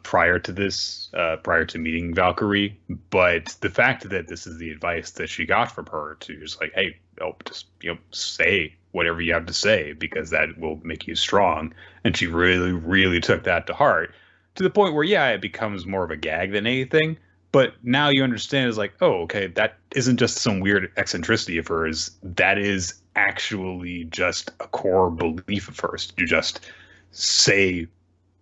prior to this, prior to meeting Valkyrie. But the fact that this is the advice that she got from her to just like, hey, just say whatever you have to say because that will make you strong. And she really, really took that to heart to the point where, yeah, it becomes more of a gag than anything. But now you understand is like, oh, okay, that isn't just some weird eccentricity of hers. That is actually just a core belief of hers. You just say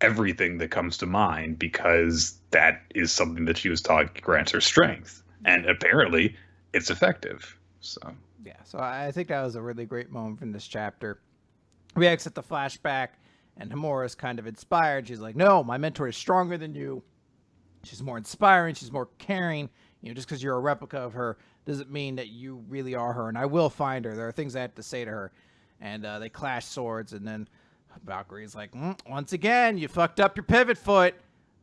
everything that comes to mind because that is something that she was taught grants her strength. And apparently it's effective. So yeah, so I think that was a really great moment from this chapter. We exit the flashback and Homura's kind of inspired. She's like, no, my mentor is stronger than you. She's more inspiring. She's more caring. Just because you're a replica of her doesn't mean that you really are her. And I will find her. There are things I have to say to her. And they clash swords. And then Valkyrie's like, once again, you fucked up your pivot foot.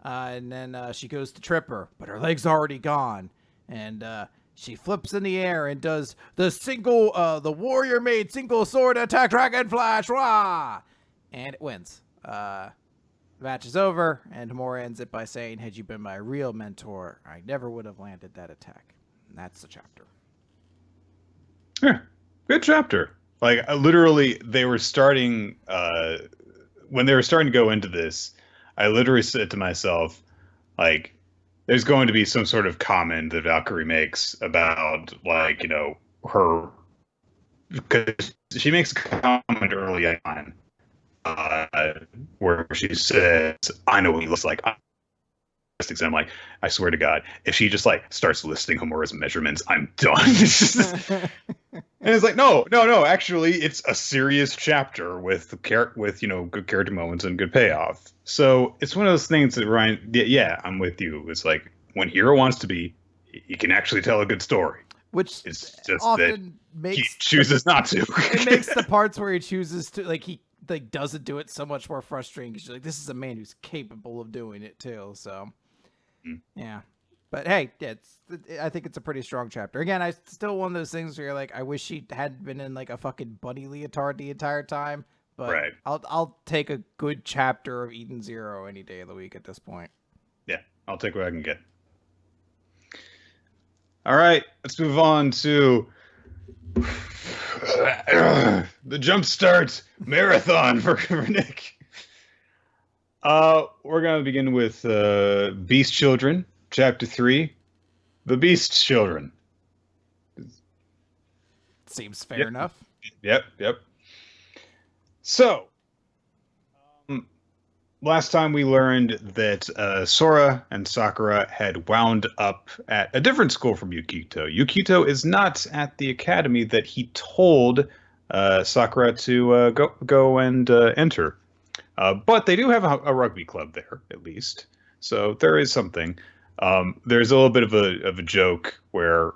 And then she goes to trip her. But her leg's already gone. And she flips in the air and does the warrior-made single sword attack dragon flash. Rah! And it wins. Match is over, and Homura ends it by saying, had you been my real mentor, I never would have landed that attack. And that's the chapter. Yeah, good chapter. Like, literally, they were starting, when they were starting to go into this, I literally said to myself, like, there's going to be some sort of comment that Valkyrie makes about, like, her, because she makes a comment early on. Where she says, I know what he looks like. I'm like, I swear to God, if she just like starts listing Homura's measurements, I'm done. And it's like, no. Actually, it's a serious chapter with good character moments and good payoff. So it's one of those things that Ryan, yeah, I'm with you. It's like when Hiro wants to be, he can actually tell a good story. Which it's just often that he chooses not to. It makes the parts where he chooses to, like, he doesn't do it so much more frustrating because you're like, this is a man who's capable of doing it too. So yeah, but hey, I think it's a pretty strong chapter. Again, I still one of those things where you're like, I wish she hadn't been in like a fucking bunny leotard the entire time, but right. I'll take a good chapter of Eden Zero any day of the week at this point. Yeah, I'll take what I can get. All right, let's move on to the Jumpstart Marathon for Nick. We're going to begin with Beast Children, Chapter 3. The Beast Children. Seems fair enough. Yep. So, last time we learned that Sora and Sakura had wound up at a different school from Yukito. Yukito is not at the academy that he told Sakura to go and enter. But they do have a rugby club there, at least. So there is something. There's a little bit of a joke where,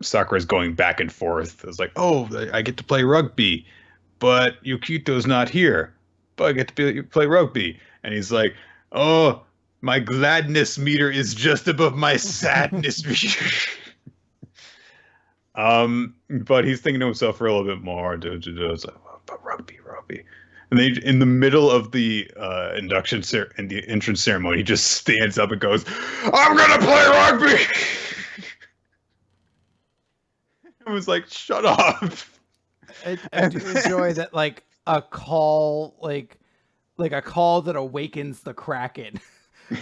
Sakura's going back and forth. It's like, oh, I get to play rugby, but Yukito's not here. But I get to play rugby. And he's like, oh, my gladness meter is just above my sadness meter. But he's thinking to himself for a little bit more. It's like, but rugby. And they, in the middle of the induction and the entrance ceremony, he just stands up and goes, I'm going to play rugby. I was like, shut up. I do enjoy that, like, a call, like a call that awakens the Kraken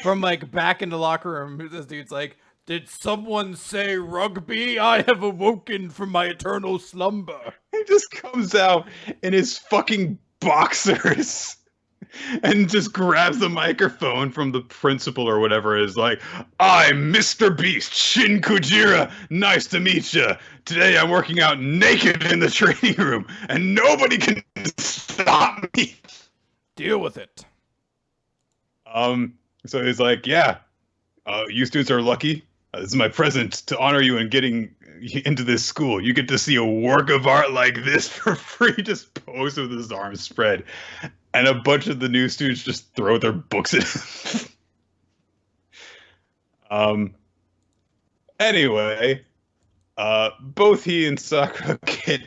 from like back in the locker room. This dude's like, did someone say rugby? I have awoken from my eternal slumber. He just comes out in his fucking boxers and just grabs the microphone from the principal or whatever. Is like, I'm Mr. Beast, Shin Kujira. Nice to meet you. Today I'm working out naked in the training room and nobody can stop me. Deal with it. So he's like, yeah, you students are lucky. This is my present to honor you in getting into this school. You get to see a work of art like this for free. Just pose with his arms spread. And a bunch of the new students just throw their books at him. Anyway, both he and Sakura get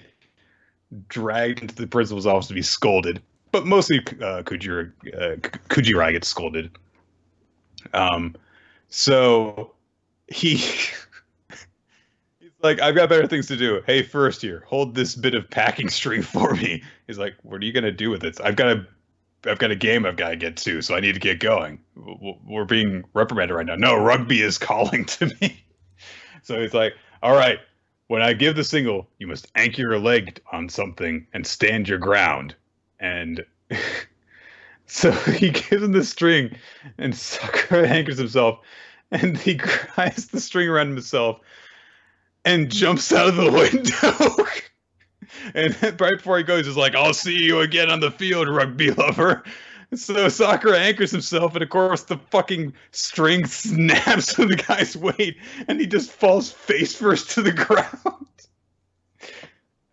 dragged into the principal's office to be scolded. But mostly Kujirai gets scolded. So he he's like, I've got better things to do. Hey, first year, hold this bit of packing string for me. He's like, what are you gonna do with it? I've got a game I've got to get to, so I need to get going. We're being reprimanded right now. No, rugby is calling to me. So he's like, all right, when I give the signal, you must anchor your leg on something and stand your ground. And so he gives him the string, and Sakura anchors himself, and he grabs the string around himself and jumps out of the window. And right before he goes, he's like, I'll see you again on the field, rugby lover. So Sakura anchors himself, and of course the fucking string snaps from the guy's weight, and he just falls face first to the ground. And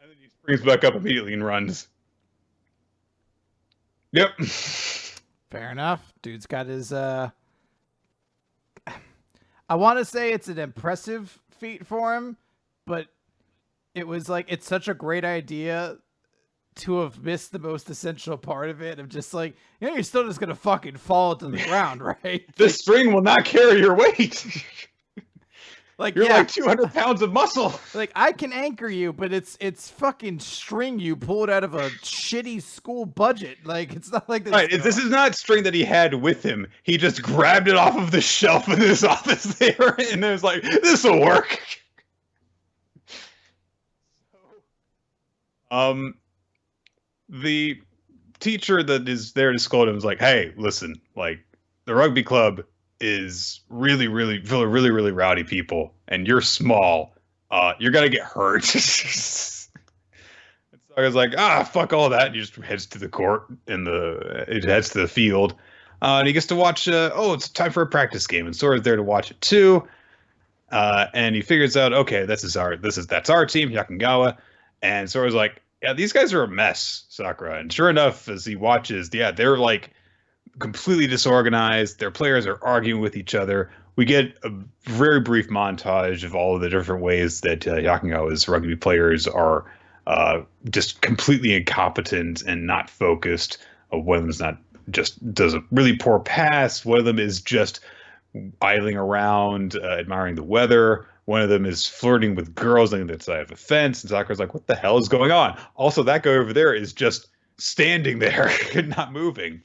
then he springs back up immediately and runs. Yep. Fair enough. Dude's got his I want to say it's an impressive feat for him, but it was like, it's such a great idea to have missed the most essential part of it, of just like, you're still just gonna fucking fall to the ground, right? The string will not carry your weight. Like, you're like 200 pounds of muscle. Like, I can anchor you, but it's fucking string you pulled out of a shitty school budget. Like, it's not like this. Right, this is not string that he had with him. He just grabbed it off of the shelf in his office there, and it was like, this will work. The teacher that is there to scold him is like, hey, listen, like, the rugby club is really rowdy people, and you're small. You're gonna get hurt. So I was like, fuck all that. And he just heads to the court, and it heads to the field. And he gets to watch, it's time for a practice game, and Sora's there to watch it too. And he figures out, okay, that's our team, Yakangawa. And Sora's like, yeah, these guys are a mess, Sakura. And sure enough, as he watches, yeah, they're like completely disorganized. Their players are arguing with each other. We get a very brief montage of all of the different ways that Yakangawa's rugby players are just completely incompetent and not focused. One of them is just does a really poor pass. One of them is just idling around, admiring the weather. One of them is flirting with girls on the other side of a fence, and Sakura's like, what the hell is going on? Also, that guy over there is just standing there and not moving.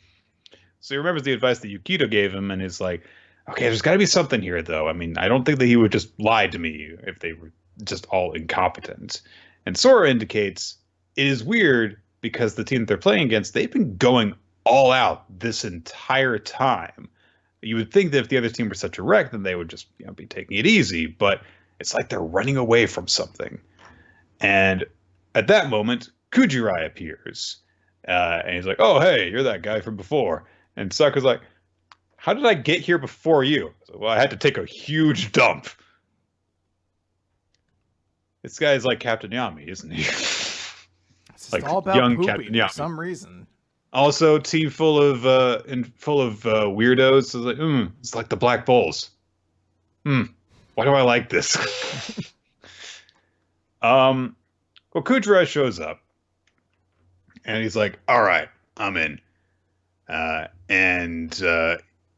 So he remembers the advice that Yukito gave him, and is like, okay, there's got to be something here, though. I mean, I don't think that he would just lie to me if they were just all incompetent. And Sora indicates it is weird because the team that they're playing against, they've been going all out this entire time. You would think that if the other team were such a wreck, then they would just be taking it easy. But it's like they're running away from something. And at that moment, Kujirai appears. And he's like, oh, hey, you're that guy from before. And Sakura's like, how did I get here before you? Well, I had to take a huge dump. This guy is like Captain Yami, isn't he? It's like all about young Captain Yami for some reason. Also, team full of weirdos. So it's like the Black Bulls. Why do I like this? Well, Kujirai shows up, and he's like, "All right, I'm in." And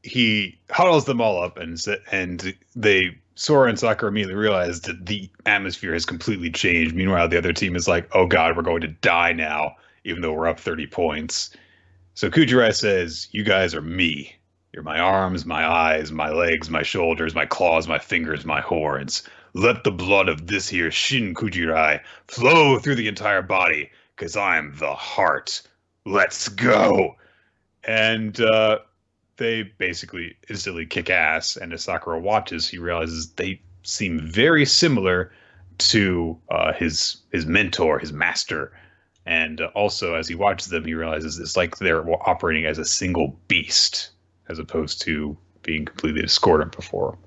he huddles them all up, and Sora and Sakura immediately realize that the atmosphere has completely changed. Meanwhile, the other team is like, "Oh God, we're going to die now," even though we're up 30 points. So Kujirai says, you guys are me. You're my arms, my eyes, my legs, my shoulders, my claws, my fingers, my horns. Let the blood of this here Shin Kujirai flow through the entire body, because I'm the heart. Let's go. And they basically instantly kick ass, and as Sakura watches, he realizes they seem very similar to his mentor, his master. And also, as he watches them, he realizes it's like they're operating as a single beast, as opposed to being completely discordant before.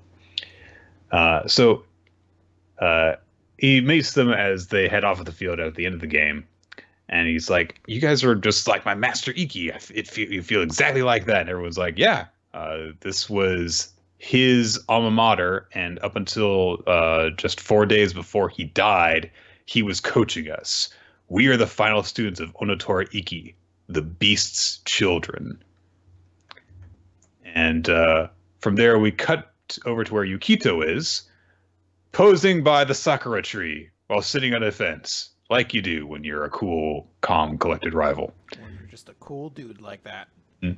So he meets them as they head off of the field at the end of the game. And he's like, you guys are just like my Master Iki. You feel exactly like that. And everyone's like, yeah, this was his alma mater. And up until just 4 days before he died, he was coaching us. We are the final students of Onotora Iki, the beast's children. And From there, we cut over to where Yukito is, posing by the sakura tree while sitting on a fence, like you do when you're a cool, calm, collected rival. When you're just a cool dude like that. Mm.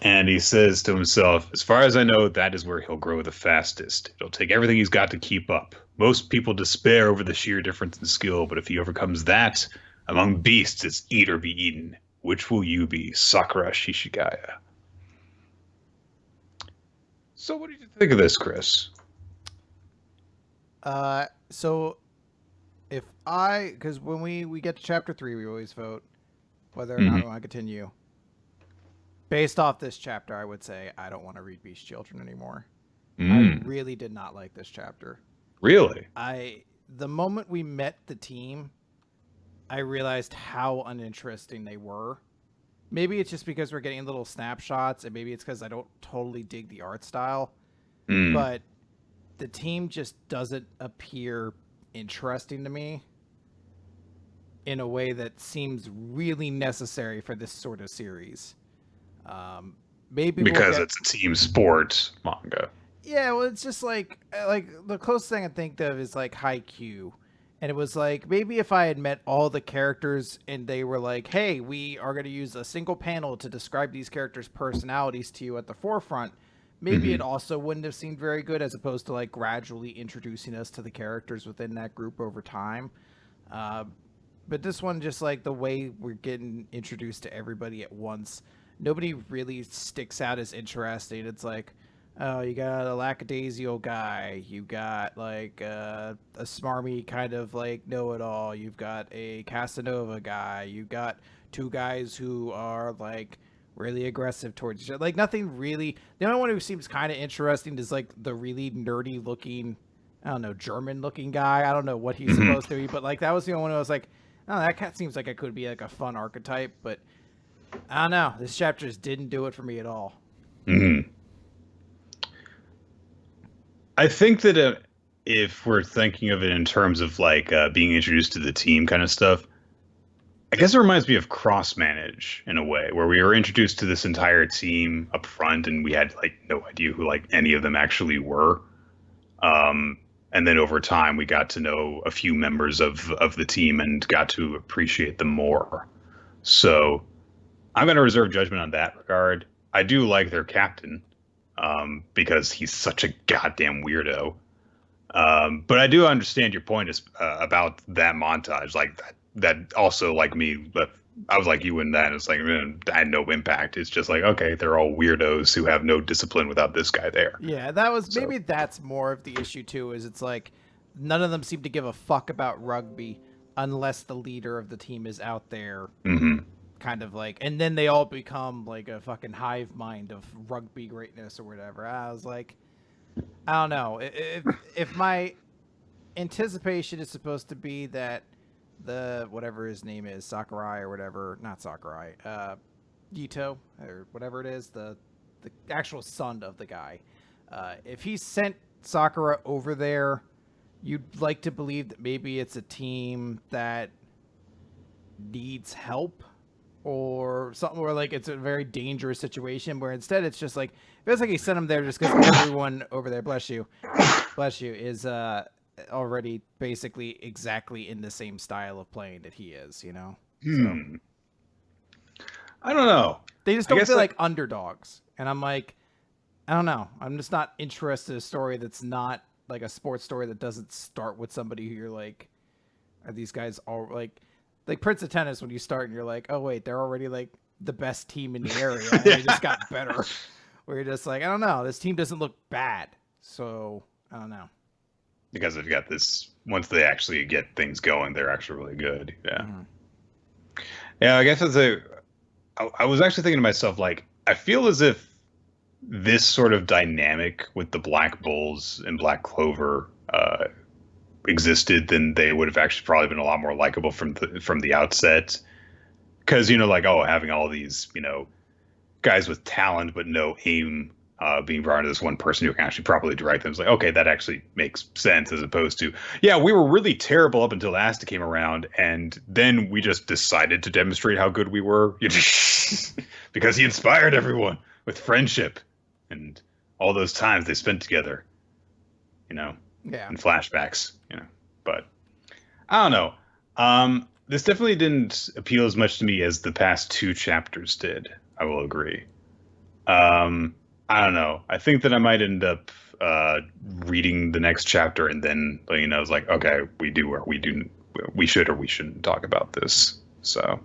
And he says to himself, as far as I know, that is where he'll grow the fastest. It'll take everything he's got to keep up. Most people despair over the sheer difference in skill, but if he overcomes that, among beasts, it's eat or be eaten. Which will you be, Sakura Shishigaya? So what did you think of this, Chris? So because when we get to chapter 3, we always vote whether or not we want to continue. Based off this chapter, I would say I don't want to read Beast Children anymore. I really did not like this chapter. Really? The moment we met the team, I realized how uninteresting they were. Maybe it's just because we're getting little snapshots, and maybe it's because I don't totally dig the art style. But the team just doesn't appear interesting to me in a way that seems really necessary for this sort of series. Maybe because it's a team sport manga. Yeah, well, it's just like the closest thing I think of is like Haikyuu. And it was like, maybe if I had met all the characters and they were like, hey, we are going to use a single panel to describe these characters' personalities to you at the forefront, maybe it also wouldn't have seemed very good, as opposed to like gradually introducing us to the characters within that group over time. But this one, just like the way we're getting introduced to everybody at once, nobody really sticks out as interesting. It's like, oh, you got a lackadaisical guy. You got like a smarmy kind of like know-it-all. You've got a Casanova guy. You got two guys who are like really aggressive towards each other. Like nothing really. The only one who seems kind of interesting is like the really nerdy looking, I don't know, German looking guy. I don't know what he's supposed to be, but like that was the only one who was like, oh, that cat seems like it could be like a fun archetype, but I don't know. This chapter just didn't do it for me at all. I think that if we're thinking of it in terms of like being introduced to the team kind of stuff, I guess it reminds me of Cross Manage in a way, where we were introduced to this entire team up front and we had like no idea who like any of them actually were. And then over time we got to know a few members of the team and got to appreciate them more. So I'm going to reserve judgment on that regard. I do like their captain. Because he's such a goddamn weirdo. But I do understand your point about that montage. Like that also, like me, I was like you in that. It's like, man, I had no impact. It's just like, okay, they're all weirdos who have no discipline without this guy there. Yeah, that was maybe that's more of the issue too. Is it's like none of them seem to give a fuck about rugby unless the leader of the team is out there. Kind of like, and then they all become like a fucking hive mind of rugby greatness or whatever. I was like, I don't know. If my anticipation is supposed to be that the whatever his name is, Sakurai or whatever, not Sakurai, Gito or whatever it is, the actual son of the guy, if he sent Sakura over there, you'd like to believe that maybe it's a team that needs help. Or something where like it's a very dangerous situation where instead it's just like it feels like he sent him there just because everyone over there, bless you, is already basically exactly in the same style of playing that he is, you know. So, I don't know. They just don't feel like underdogs, and I'm like, I don't know. I'm just not interested in a story that's not like a sports story that doesn't start with somebody who you're like, are these guys all like Prince of Tennis, when you start and you're like, oh wait, they're already like the best team in the area and they just got better. Where you're just like, I don't know, this team doesn't look bad, so I don't know. Because they've got this, once they actually get things going, they're actually really good. Yeah. Yeah, I guess I was actually thinking to myself, like, I feel as if this sort of dynamic with the Black Bulls and Black Clover existed, then they would have actually probably been a lot more likable from the outset. Because, you know, like, oh, having all these, you know, guys with talent but no aim being brought into this one person who can actually properly direct them. It's like, okay, that actually makes sense, as opposed to, yeah, we were really terrible up until Asta came around, and then we just decided to demonstrate how good we were because he inspired everyone with friendship and all those times they spent together, Yeah. in flashbacks, But I don't know. This definitely didn't appeal as much to me as the past two chapters did. I will agree. I don't know. I think that I might end up reading the next chapter and then, it's like, okay, we should or we shouldn't talk about this. So,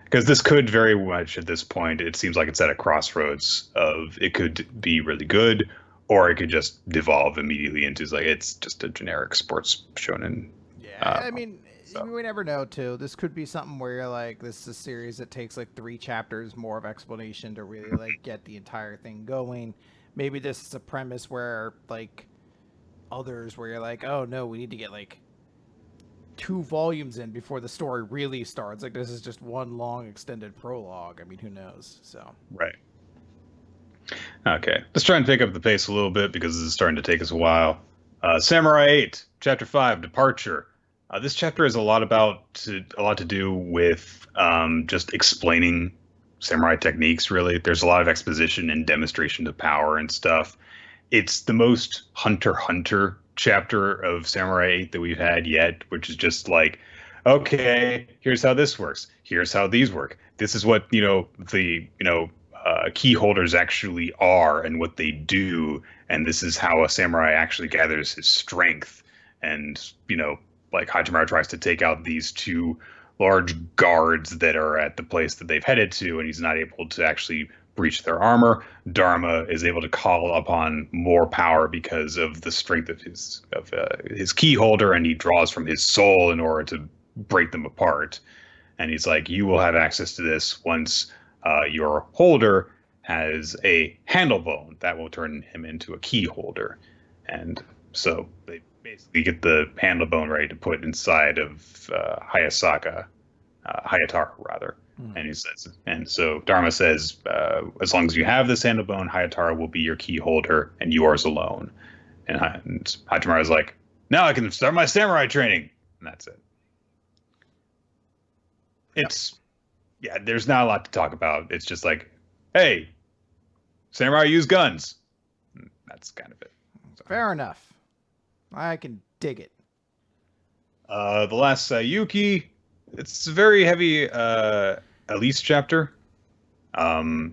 because this could very much at this point, it seems like it's at a crossroads of it could be really good, or it could just devolve immediately into like it's just a generic sports shonen. Yeah, I mean, we never know, too. This could be something where you're like, this is a series that takes like 3 chapters more of explanation to really like get the entire thing going. Maybe this is a premise where like others where you're like, oh no, we need to get like 2 volumes in before the story really starts. Like this is just one long extended prologue. I mean, who knows? So right. Okay, let's try and pick up the pace a little bit because this is starting to take us a while. Samurai 8, Chapter 5, Departure. This chapter is a lot to do with just explaining samurai techniques. Really, there's a lot of exposition and demonstration of power and stuff. It's the most Hunter x Hunter chapter of Samurai 8 that we've had yet, which is just like, okay, here's how this works. Here's how these work. This is what key holders actually are and what they do, and this is how a samurai actually gathers his strength. And like Hachimaru tries to take out these 2 large guards that are at the place that they've headed to, and he's not able to actually breach their armor. Dharma is able to call upon more power because of the strength of his key holder, and he draws from his soul in order to break them apart. And he's like, you will have access to this once your holder has a handle bone that will turn him into a key holder. And so they basically get the handle bone ready to put inside of Hayatara rather. And he says, and so Dharma says, as long as you have this handle bone, Hayatara will be your key holder and yours alone. And Hachimaru is like, now I can start my samurai training. And that's it. Yeah, there's not a lot to talk about. It's just like, hey, samurai use guns. And that's kind of it. So. Fair enough. I can dig it. The Last Saiyuki, it's a very heavy Elise chapter. Chapter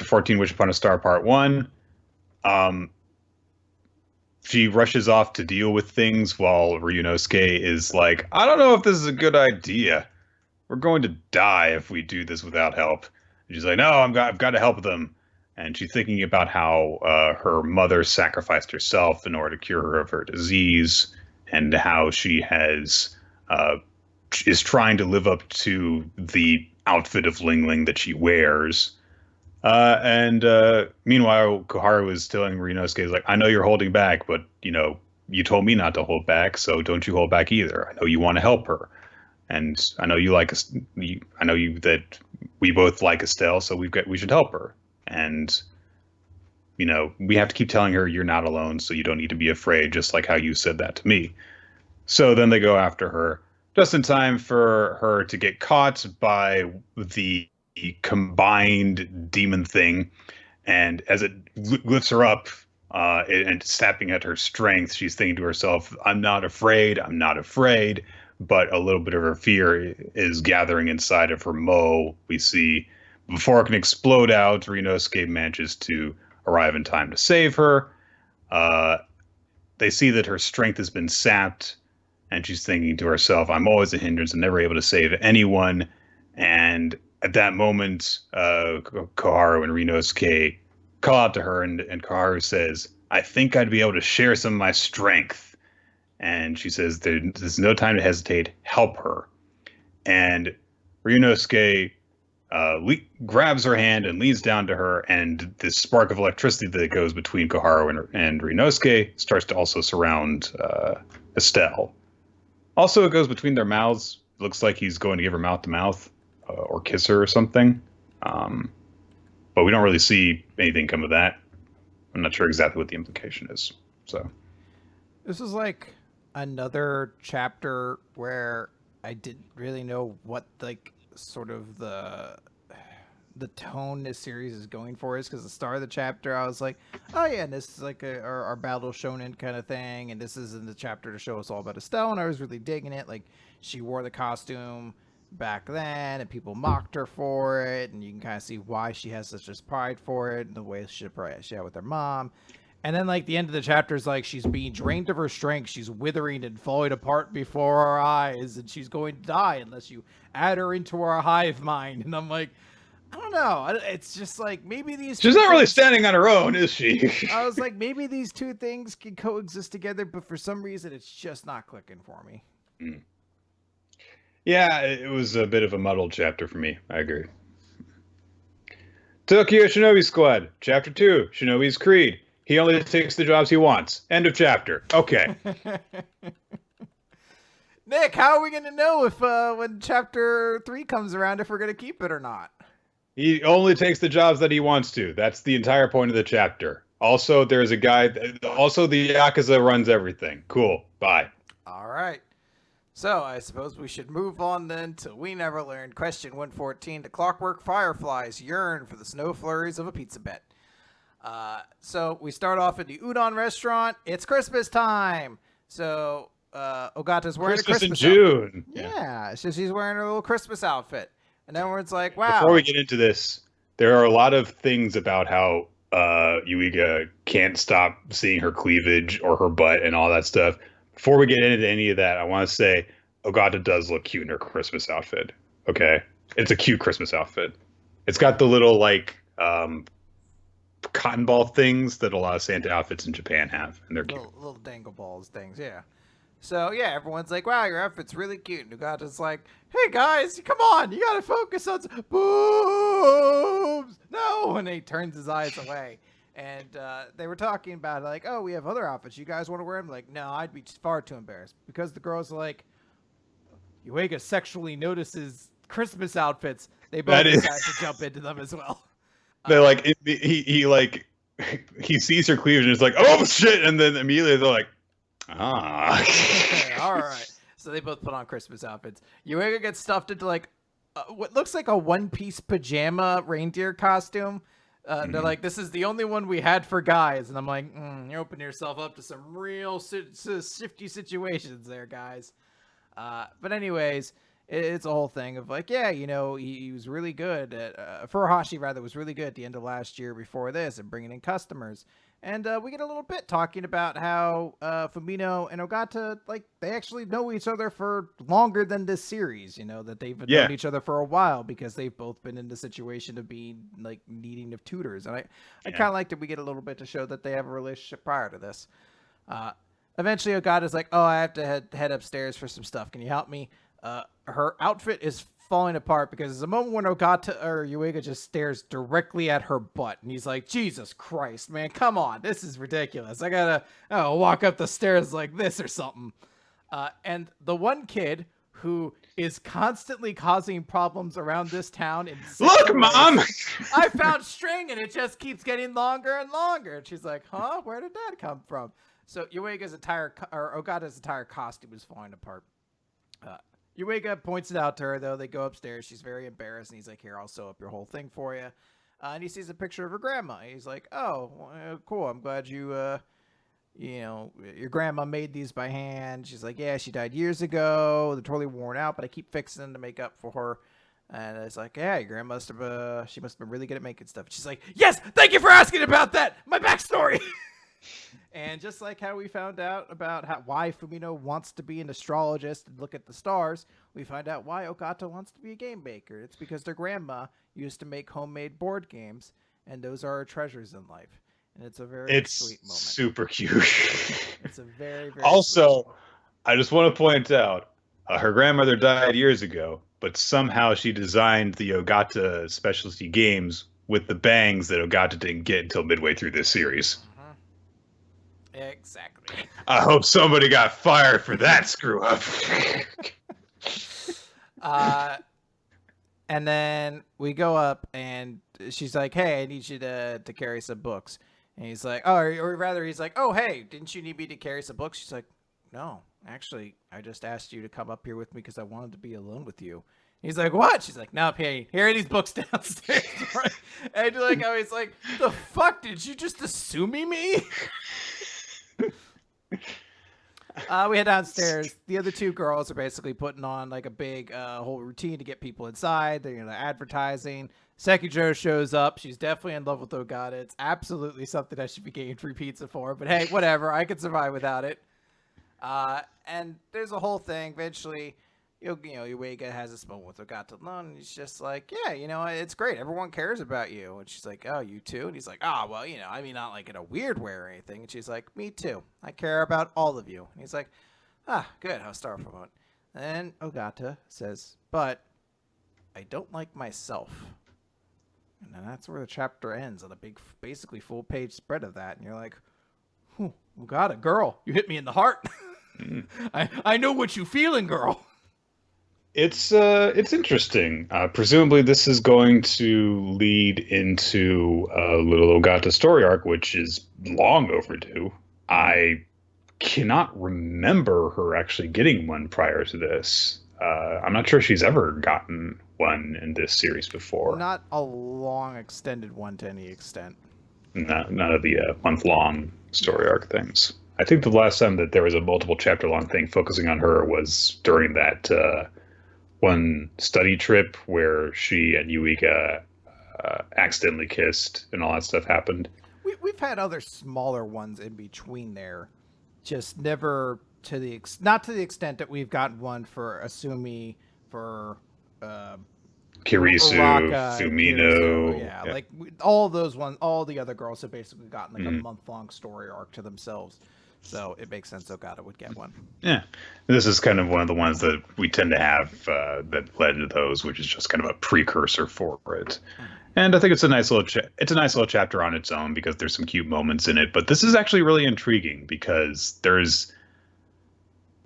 14, Wish Upon a Star, Part 1. She rushes off to deal with things while Ryunosuke is like, I don't know if this is a good idea. We're going to die if we do this without help. And she's like, no, I've got to help them. And she's thinking about how her mother sacrificed herself in order to cure her of her disease, and how she is trying to live up to the outfit of Ling Ling that she wears. And meanwhile, Koharu is telling Ryunosuke, like, I know you're holding back, but you told me not to hold back, so don't you hold back either. I know you want to help her, and I know you like us. I know that we both like Estelle, so we should help her. And we have to keep telling her you're not alone, so you don't need to be afraid, just like how you said that to me. So then they go after her just in time for her to get caught by the combined demon thing. And as it lifts her up and snapping at her strength, she's thinking to herself, I'm not afraid. But a little bit of her fear is gathering inside of her Mo. We see before it can explode out, Ryunosuke manages to arrive in time to save her. They see that her strength has been sapped, and she's thinking to herself, I'm always a hindrance and never able to save anyone. And at that moment, Koharu and Ryunosuke call out to her, and Koharu says, I think I'd be able to share some of my strength. And she says, there's no time to hesitate. Help her. And Ryunosuke grabs her hand and leans down to her, and this spark of electricity that goes between Koharu and Ryunosuke starts to also surround Estelle. Also, it goes between their mouths. It looks like he's going to give her mouth to mouth or kiss her or something. But we don't really see anything come of that. I'm not sure exactly what the implication is. So this is like another chapter where I didn't really know what sort of the the tone this series is going for is, because the start of the chapter I was like, oh yeah, and this is like our battle shonen kind of thing, and this is in the chapter to show us all about Estelle, and I was really digging it. Like, she wore the costume back then and people mocked her for it, and you can kind of see why she has such a pride for it and the way she had with her mom. And then, like, the end of the chapter is like she's being drained of her strength. She's withering and falling apart before our eyes, and she's going to die unless you add her into our hive mind. And I'm like, I don't know. It's just like, maybe these. She's not really standing on her own, is she? I was like, maybe these two things can coexist together, but for some reason, it's just not clicking for me. Mm. Yeah, it was a bit of a muddled chapter for me. I agree. Tokyo Shinobi Squad, Chapter 2, Shinobi's Creed. He only takes the jobs he wants. End of chapter. Okay. Nick, how are we going to know if when Chapter 3 comes around if we're going to keep it or not? He only takes the jobs that he wants to. That's the entire point of the chapter. Also, there's a guy. Also, the Yakuza runs everything. Cool. Bye. All right. So, I suppose we should move on then to We Never Learned. Question 114. The clockwork fireflies yearn for the snow flurries of a pizza bet. So, we start off at the udon restaurant. It's Christmas time. So, Ogata's wearing Christmas a Christmas in June. outfit. Yeah, so she's wearing her little Christmas outfit. And then it's like, wow. Before we get into this, there are a lot of things about how Yuiga can't stop seeing her cleavage or her butt and all that stuff. Before we get into any of that, I want to say Ogata does look cute in her Christmas outfit. Okay? It's a cute Christmas outfit. It's got the little, like, cotton ball things that a lot of Santa outfits in Japan have. And they're cute. Little dangle balls things, yeah. So, yeah, everyone's like, wow, your outfit's really cute. And Ogata's like, hey, guys, come on. You got to focus on boobs. No. And he turns his eyes away. And they were talking about, like, oh, we have other outfits. You guys want to wear them? Like, no, I'd be far too embarrassed. Because the girls are like, Yuiga sexually notices Christmas outfits. They both decide to jump into them as well. They're like, he sees her cleavage and is like, oh, shit. And then immediately they're like, ah. All right. So they both put on Christmas outfits. Yuiga gets stuffed into, like, what looks like a one-piece pajama reindeer costume. They're like, this is the only one we had for guys. And I'm like, you're opening yourself up to some real shifty situations there, guys. But anyways, it's a whole thing of like, yeah, you know, he was really good at, Furuhashi rather was really good at the end of last year before this and bringing in customers. And we get a little bit talking about how Fumino and Ogata, like, they actually know each other for longer than this series, you know, that they've known each other for a while because they've both been in the situation of being, like, needing of tutors. And I kind of like that we get a little bit to show that they have a relationship prior to this. Eventually, Ogata's like, oh, I have to head upstairs for some stuff. Can you help me? Her outfit is falling apart because there's a moment when Ogata or Yuiga just stares directly at her butt, and he's like, Jesus Christ, man, come on, this is ridiculous. I gotta walk up the stairs like this or something. And the one kid who is constantly causing problems around this town in look, Mom! I found string and it just keeps getting longer and longer. And she's like, huh? Where did that come from? So Ogata's entire costume is falling apart. Yuiga points it out to her, though. They go upstairs. She's very embarrassed, and he's like, here, I'll sew up your whole thing for you. And he sees a picture of her grandma. He's like, oh, cool. I'm glad you know, your grandma made these by hand. She's like, yeah, she died years ago. They're totally worn out, but I keep fixing them to make up for her. And it's like, yeah, your grandma must have been really good at making stuff. She's like, yes, thank you for asking about that. My backstory. And just like how we found out about why Fumino wants to be an astrologist and look at the stars, we find out why Ogata wants to be a game maker. It's because their grandma used to make homemade board games, and those are our treasures in life. And it's a very sweet moment. It's super cute. It's a very, very also, I just want to point out, her grandmother died years ago, but somehow she designed the Ogata specialty games with the bangs that Ogata didn't get until midway through this series. Exactly. I hope somebody got fired for that screw up. And then we go up, and she's like, hey, I need you to carry some books. And he's like, oh, or rather, he's like, oh, hey, didn't you need me to carry some books? She's like, no, actually, I just asked you to come up here with me because I wanted to be alone with you. He's like, what? She's like, no, hey, here are these books downstairs. Right? And like, I was like, the fuck? Did you just assume me? We head downstairs. The other two girls are basically putting on like a big whole routine to get people inside. They're advertising. Sekijou shows up. She's definitely in love with Ogata. It's absolutely something I should be getting free pizza for. But hey, whatever. I could survive without it. And there's a whole thing. Eventually, Yuiga has this moment with Ogata alone, and he's just like, yeah, it's great. Everyone cares about you. And she's like, oh, you too? And he's like, oh, well, I mean, not like in a weird way or anything. And she's like, me too. I care about all of you. And he's like, good. I'll start from it. And Ogata says, but I don't like myself. And then that's where the chapter ends, on a big, basically full-page spread of that. And you're like, Ogata, girl, you hit me in the heart. I know what you feeling, girl. It's interesting. Presumably, this is going to lead into a little Ogata story arc, which is long overdue. I cannot remember her actually getting one prior to this. I'm not sure she's ever gotten one in this series before. Not a long extended one to any extent. None of the month-long story arc things. I think the last time that there was a multiple chapter-long thing focusing on her was during that one study trip where she and Yuiga accidentally kissed and all that stuff happened. We've had other smaller ones in between there, just never to not to the extent that we've gotten one for Asumi, for Kirisu, Uraka, Fumino. Yeah, like all those ones, all the other girls have basically gotten like a month-long story arc to themselves. So it makes sense Ogata would get one. Yeah. This is kind of one of the ones that we tend to have that led to those, which is just kind of a precursor for it. And I think it's a nice little chapter on its own because there's some cute moments in it. But this is actually really intriguing because there's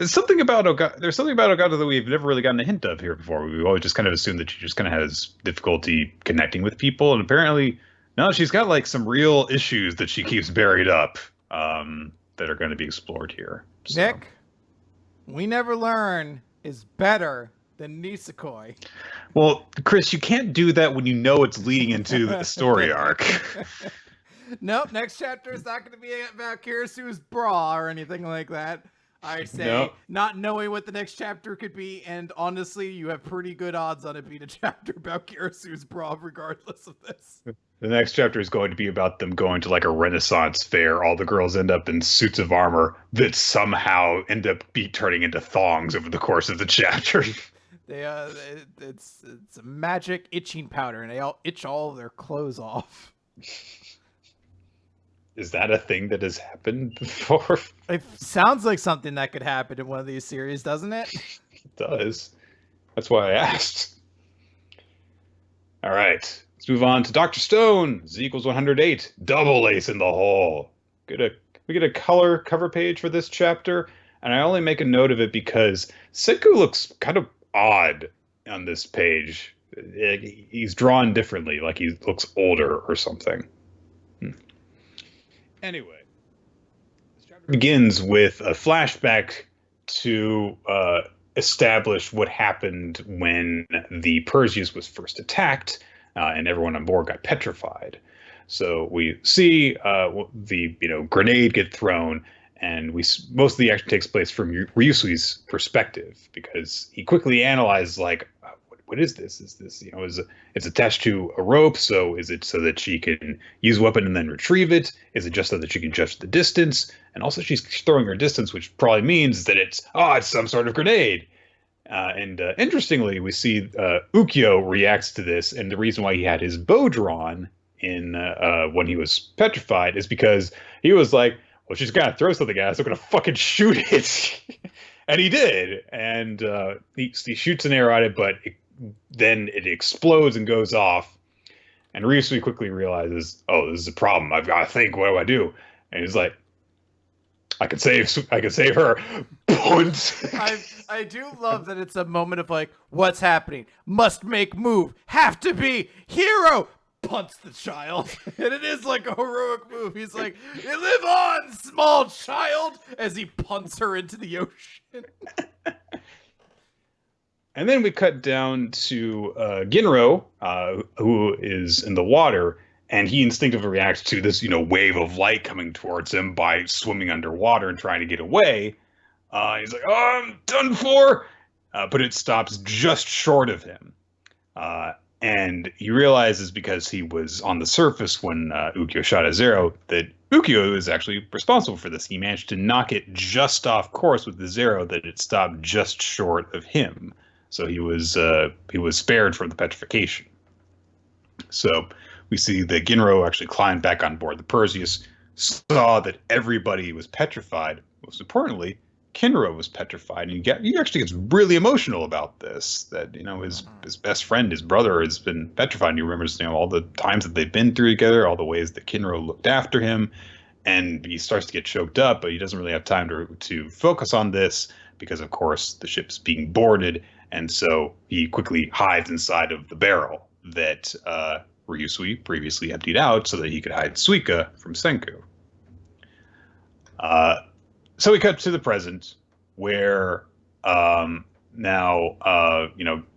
something about Ogata that we've never really gotten a hint of here before. We've always just kind of assumed that she just kind of has difficulty connecting with people. And apparently, no, she's got like some real issues that she keeps buried up. That are going to be explored here. So. Nick, We Never Learn is better than Nisekoi. Well, Chris, you can't do that when you know it's leading into the story arc. Nope, next chapter is not going to be about Kirisu's bra or anything like that. I say, not knowing what the next chapter could be, and honestly, you have pretty good odds on it being a chapter about Kirisu's bra regardless of this. The next chapter is going to be about them going to like a Renaissance fair. All the girls end up in suits of armor that somehow end up turning into thongs over the course of the chapter. It's a magic itching powder, and they all itch all of their clothes off. Is that a thing that has happened before? It sounds like something that could happen in one of these series, doesn't it? It does. That's why I asked. All right. Let's move on to Dr. Stone. Z equals 108. Double ace in the hole. We get a color cover page for this chapter, and I only make a note of it because Senku looks kind of odd on this page. He's drawn differently, like he looks older or something. Anyway, this chapter begins with a flashback to establish what happened when the Perseus was first attacked. And everyone on board got petrified. So we see the grenade get thrown, and most of the action takes place from Ryusui's perspective because he quickly analyzes what is this? Is this it's attached to a rope? So is it so that she can use a weapon and then retrieve it? Is it just so that she can judge the distance? And also she's throwing her distance, which probably means that it's some sort of grenade. And interestingly, we see Ukyo reacts to this, and the reason why he had his bow drawn in when he was petrified is because he was like, well, she's gonna throw something at us, I'm gonna fucking shoot it. And he did, and he shoots an arrow at it, but then it explodes and goes off. And Ryusui quickly realizes, oh, this is a problem. I've got to think, what do I do? And he's like, I could save her. I do love that it's a moment of like, what's happening? Must make move. Have to be hero. punts the child. And it is like a heroic move. He's like, "You live on, small child," as he punts her into the ocean. And then we cut down to Ginro, who is in the water, and he instinctively reacts to this, wave of light coming towards him by swimming underwater and trying to get away. He's like, "Oh, I'm done for," but it stops just short of him. And he realizes, because he was on the surface when Ukyo shot a Zero, that Ukyo is actually responsible for this. He managed to knock it just off course with the Zero, that it stopped just short of him. So he was spared from the petrification. So we see that Ginro actually climbed back on board the Perseus, saw that everybody was petrified. Most importantly, Kinro was petrified, and he actually gets really emotional about this. That his best friend, his brother, has been petrified. And he remembers all the times that they've been through together, all the ways that Kinro looked after him, and he starts to get choked up. But he doesn't really have time to focus on this because, of course, the ship's being boarded. And so he quickly hides inside of the barrel that Ryusui previously emptied out so that he could hide Suika from Senku. So we cut to the present, where now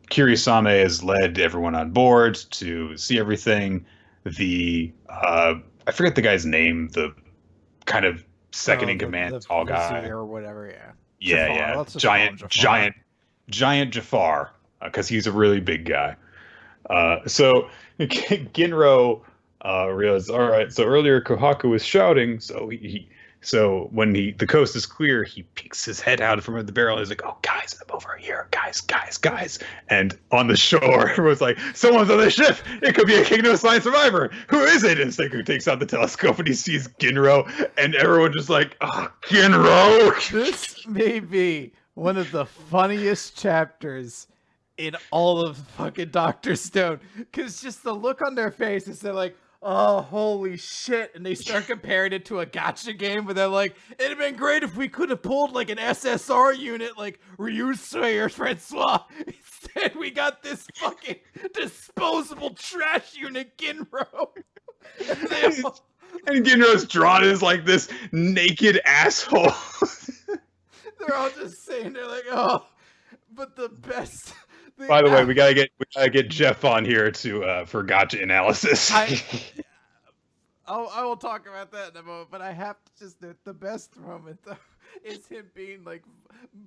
Kirisame has led everyone on board to see everything. I forget the guy's name, the kind of second in command, tall guy or whatever. Yeah. Yeah, Jafar. Giant Jafar, because he's a really big guy. So Ginro realizes, all right, so earlier Kohaku was shouting, so when the coast is clear, he peeks his head out from the barrel and he's like, "Oh, guys, I'm over here, guys. And on the shore, everyone's like, "Someone's on the ship. It could be a Kingdom of Science survivor. Who is it?" And Senku takes out the telescope and he sees Ginro, and everyone just like, "Oh, Ginro!" This may be one of the funniest chapters in all of fucking Dr. Stone, because just the look on their faces, they're like, "Oh, holy shit," and they start comparing it to a gacha game where they're like, "It'd have been great if we could have pulled like an SSR unit like Ryusui or Francois. Instead, we got this fucking disposable trash unit, Ginro." And Ginro's drawn as like this naked asshole. They're all just saying, they're like, "Oh," but the best. By the way, we gotta get Jeff on here for gacha analysis. I will talk about that in a moment, but I have to just the best moment though is him being like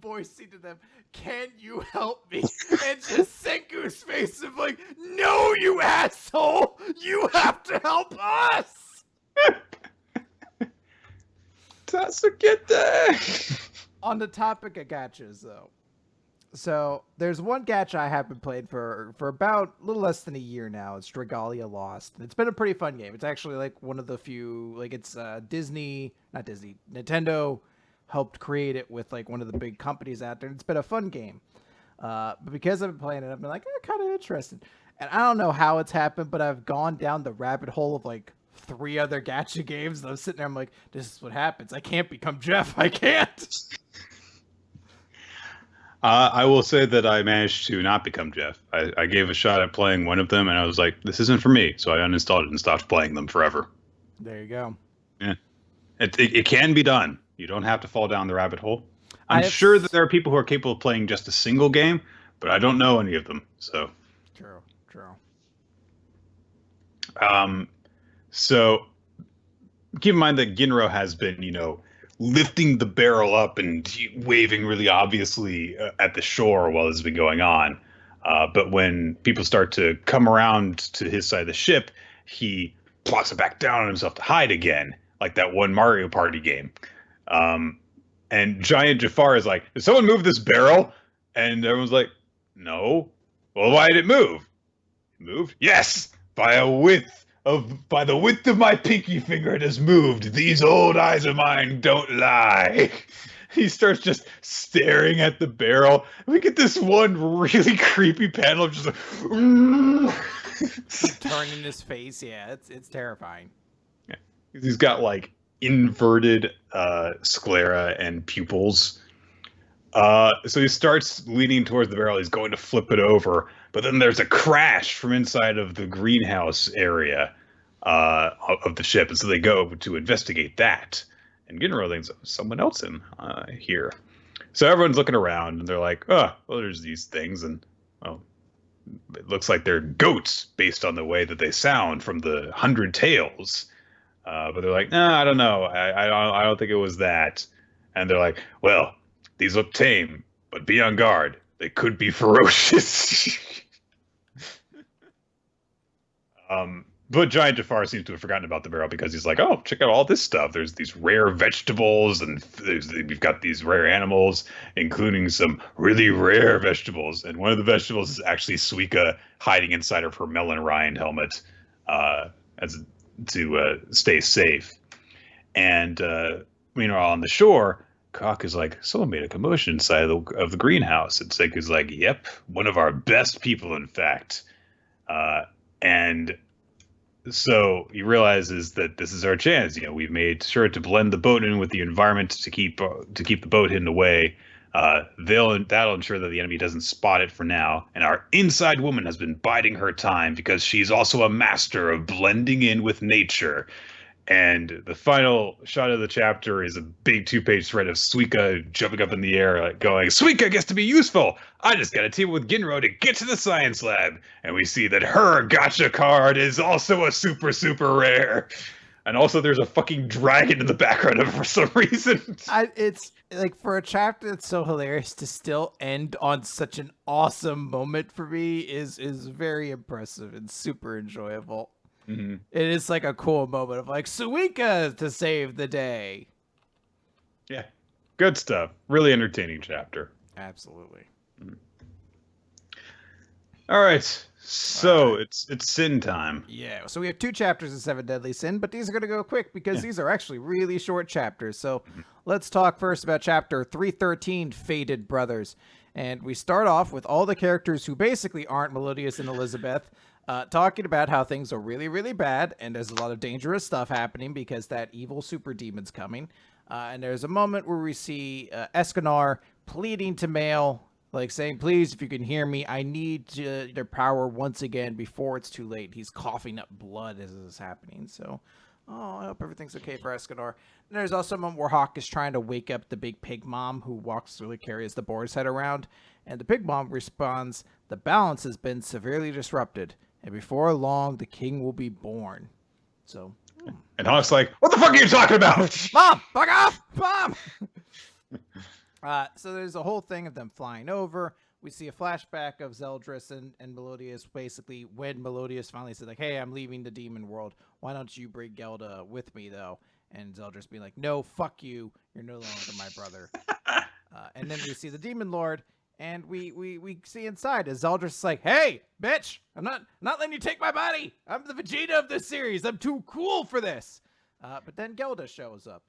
voicing to them, "Can you help me?" And just Senku's face of like, "No, you asshole! You have to help us!" Tatsuki. On the topic of gachas though. So there's one gacha I have been playing for about a little less than a year now. It's Dragalia Lost. It's been a pretty fun game. It's actually like one of the few, like it's Nintendo helped create it with like one of the big companies out there. It's been a fun game. But because I've been playing it, I've been like, kind of interested. And I don't know how it's happened, but I've gone down the rabbit hole of like 3 other gacha games. And I'm sitting there, I'm like, this is what happens. I can't become Jeff. I can't. I will say that I managed to not become Jeff. I gave a shot at playing one of them, and I was like, this isn't for me. So I uninstalled it and stopped playing them forever. There you go. Yeah. It can be done. You don't have to fall down the rabbit hole. I'm sure that there are people who are capable of playing just a single game, but I don't know any of them. So True. So keep in mind that Ginro has been, lifting the barrel up and waving really obviously at the shore while this has been going on. But when people start to come around to his side of the ship, he plops it back down on himself to hide again, like that one Mario Party game. And Giant Jafar is like, "Did someone move this barrel?" And everyone's like, "No." "Well, why did it move?" "It moved?" "Yes, by the width of my pinky finger it has moved. These old eyes of mine don't lie." He starts just staring at the barrel. We get this one really creepy panel of just like turning his face. Yeah, it's terrifying. Yeah. He's got like inverted sclera and pupils. So he starts leaning towards the barrel. He's going to flip it over, but then there's a crash from inside of the greenhouse area of the ship, and so they go to investigate that. And Ginro thinks someone else in here. So everyone's looking around, and they're like, "Oh, well, there's these things, and well, it looks like they're goats based on the way that they sound from the 100 Tales." But they're like, "Nah, I don't know. I don't think it was that." And they're like, "Well, these look tame, but be on guard. They could be ferocious." But Giant Jafar seems to have forgotten about the barrel because he's like, "Oh, check out all this stuff. There's these rare vegetables, and we've got these rare animals, including some really rare vegetables. And one of the vegetables is actually Suika hiding inside of her melon rind helmet, as to stay safe." And meanwhile, on the shore, Cock is like, "Someone made a commotion inside of the greenhouse." And Seku's like, "Yep, one of our best people, in fact." And so he realizes that this is our chance. We've made sure to blend the boat in with the environment to keep the boat hidden away. That'll ensure that the enemy doesn't spot it for now. And our inside woman has been biding her time because she's also a master of blending in with nature. And the final shot of the chapter is a big 2-page thread of Suika jumping up in the air, like going, "Suika gets to be useful. I just got to team with Ginro to get to the science lab." And we see that her gotcha card is also a super, super rare. And also there's a fucking dragon in the background of it for some reason. It's like, for a chapter that's so hilarious to still end on such an awesome moment for me is very impressive and super enjoyable. Mm-hmm. It is like a cool moment of like, Suika to save the day. Yeah, good stuff. Really entertaining chapter. Absolutely. Mm-hmm. All right, so it's sin time. Yeah, so we have 2 chapters of 7 Deadly Sin, but these are going to go quick because these are actually really short chapters. So let's talk first about chapter 313, Faded Brothers. And we start off with all the characters who basically aren't Melodious and Elizabeth, talking about how things are really, really bad, and there's a lot of dangerous stuff happening because that evil super demon's coming. And there's a moment where we see Escanar pleading to Mail, like saying, "Please, if you can hear me, I need their power once again before it's too late." He's coughing up blood as this is happening. So, I hope everything's okay for Escanar. And there's also a moment where Hawk is trying to wake up the big pig mom who carries the boar's head around. And the pig mom responds, "The balance has been severely disrupted, and before long, the king will be born." So, and Hawk's like, "What the fuck are you talking about?" "Mom, fuck off, Mom!" So there's a whole thing of them flying over. We see a flashback of Zeldris and Melodious, basically when Melodious finally said, like, "Hey, I'm leaving the demon world. Why don't you bring Gelda with me, though?" And Zeldris being like, "No, fuck you. You're no longer my brother." And then we see the demon lord, and we see inside as Zeldris is like, "Hey, bitch, I'm not letting you take my body. I'm the Vegeta of this series. I'm too cool for this." But then Gelda shows up,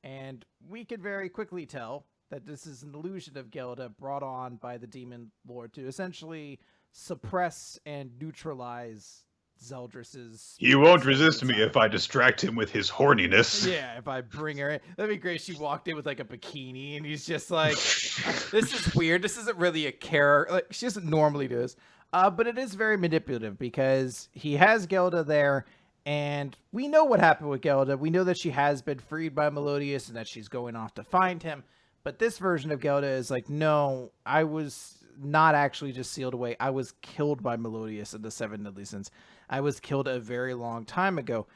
and we can very quickly tell that this is an illusion of Gelda brought on by the demon lord to essentially suppress and neutralize Zeldris's... "He won't resist me if I distract him with his horniness." Yeah, if I bring her in. That'd be great. She walked in with like a bikini and he's just like, "This is weird. This isn't really a character." Like, she doesn't normally do this. But it is very manipulative because he has Gelda there, and we know what happened with Gelda. We know that she has been freed by Melodious and that she's going off to find him. But this version of Gelda is like, "No, I was not actually just sealed away. I was killed by Melodious in the 7 Deadly Sins. I was killed a very long time ago,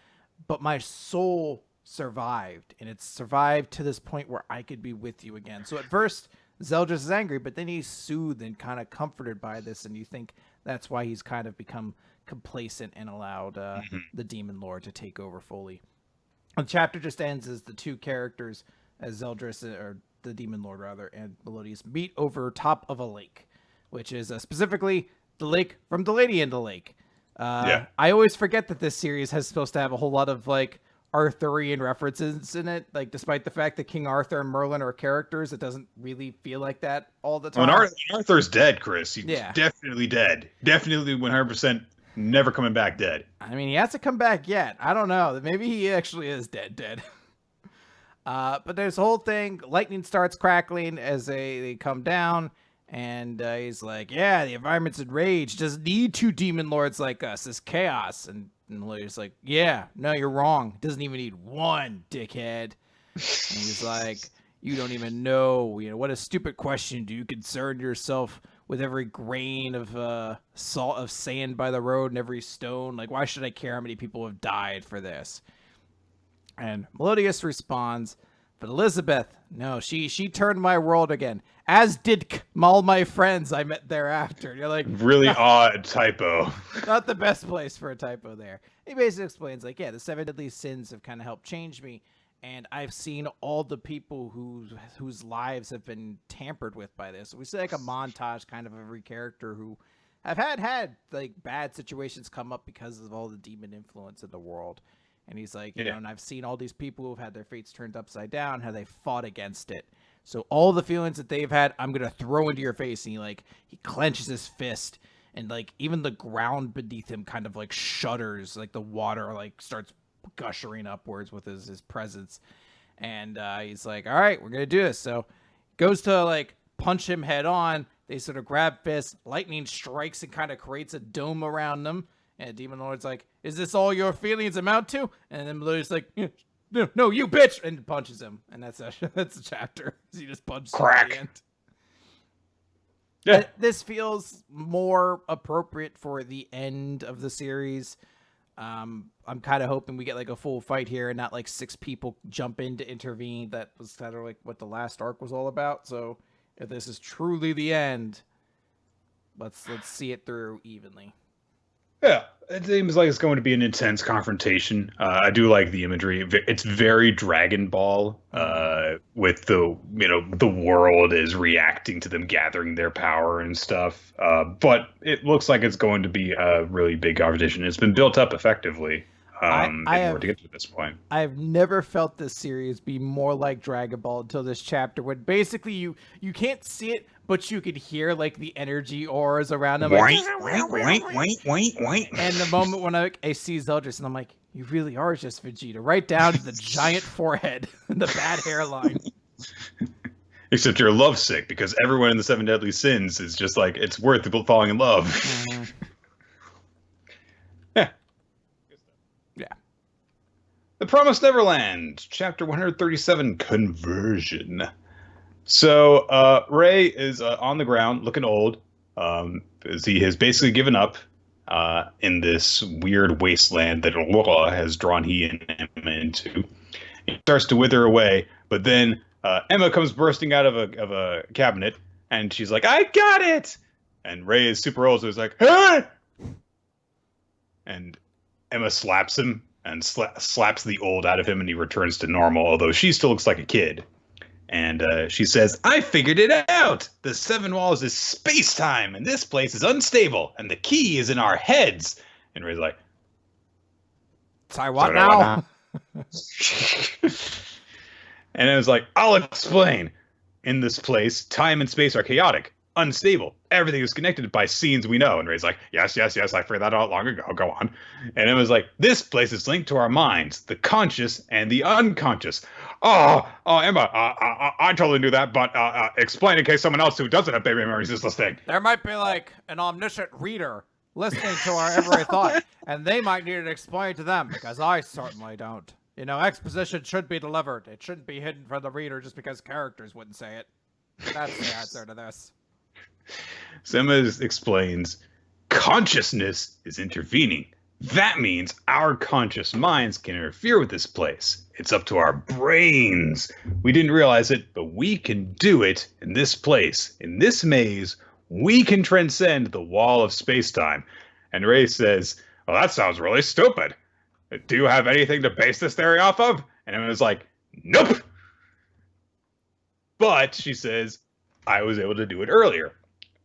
but my soul survived, and it's survived to this point where I could be with you again." So at first, Zeldris is angry, but then he's soothed and kind of comforted by this, and you think that's why he's kind of become complacent and allowed the Demon Lord to take over fully. The chapter just ends as the 2 characters, as Zeldris, or the Demon Lord rather, and Melodious meet over top of a lake, which is specifically the lake from The Lady in the Lake. I always forget that this series has supposed to have a whole lot of like Arthurian references in it. Like, despite the fact that King Arthur and Merlin are characters, it doesn't really feel like that all the time. Well, Arthur's dead, Chris. He's definitely dead. Definitely 100% never coming back dead. I mean, he hasn't come back yet. I don't know. Maybe he actually is dead. But there's a whole thing. Lightning starts crackling as they come down. And he's like, yeah, the environment's enraged. Doesn't need two demon lords like us. It's chaos. And Lawyer's like, yeah, no, you're wrong. Doesn't even need one, dickhead. And he's like, you don't even know. What a stupid question. Do you concern yourself with every grain of salt of sand by the road and every stone? Like, why should I care how many people have died for this? And Melodious responds, but Elizabeth, no, she turned my world again, as did all my friends I met thereafter. And you're like, really odd typo. Not the best place for a typo there. He basically explains, like, yeah, the 7 deadly sins have kind of helped change me, and I've seen all the people whose lives have been tampered with by this. So we see like a montage kind of every character who have had like bad situations come up because of all the demon influence in the world. And he's like, you know, and I've seen all these people who've had their fates turned upside down, how they fought against it. So all the feelings that they've had, I'm going to throw into your face. And he clenches his fist, and like even the ground beneath him kind of like shudders, like the water like starts gushing upwards with his presence. And he's like, all right, we're going to do this. So goes to like punch him head on. They sort of grab fists. Lightning strikes and kind of creates a dome around them. And Demon Lord's like, is this all your feelings amount to? And then Melodious like, no, you bitch, and punches him. And that's a chapter. He just punches him at the end. Yeah. This feels more appropriate for the end of the series. I'm kind of hoping we get like a full fight here and not like 6 people jump in to intervene. That was kind of like what the last arc was all about. So if this is truly the end, let's see it through evenly. Yeah, it seems like it's going to be an intense confrontation. I do like the imagery. It's very Dragon Ball, with the world is reacting to them gathering their power and stuff. But it looks like it's going to be a really big confrontation. It's been built up effectively in order to get to this point. I've never felt this series be more like Dragon Ball until this chapter, when basically you can't see it, but you could hear like the energy auras around him. Like, wait. And the moment when I see Zeldris, and I'm like, you really are just Vegeta, right down to the giant forehead and the bad hairline. Except you're lovesick because everyone in the 7 deadly sins is just like, it's worth falling in love. Mm-hmm. Yeah. The Promised Neverland, chapter 137, Conversion. So Ray is on the ground, looking old, as he has basically given up in this weird wasteland that Laura has drawn he and Emma into. He starts to wither away, but then Emma comes bursting out of a cabinet, and she's like, "I got it!" And Ray is super old, so he's like, "Hey!" And Emma slaps him and slaps the old out of him, and he returns to normal, although she still looks like a kid. And she says, I figured it out! The 7 walls is space-time, and this place is unstable, and the key is in our heads! And Ray's like, sorry, what now? And it was like, I'll explain. In this place, time and space are chaotic, unstable. Everything is connected by scenes we know. And Ray's like, yes, I figured that out long ago. Go on. And it was like, this place is linked to our minds, the conscious and the unconscious. Oh, Emma, I totally knew that, but explain in case someone else who doesn't have baby memories is listening. There might be like an omniscient reader listening to our every thought, and they might need it explained to them, because I certainly don't. Exposition should be delivered. It shouldn't be hidden from the reader just because characters wouldn't say it. That's the answer to this. Emma explains, consciousness is intervening. That means our conscious minds can interfere with this place. It's up to our brains. We didn't realize it, but we can do it in this place. In this maze, we can transcend the wall of space-time. And Ray says, well, that sounds really stupid. Do you have anything to base this theory off of? And Emma's like, nope. But, she says, I was able to do it earlier.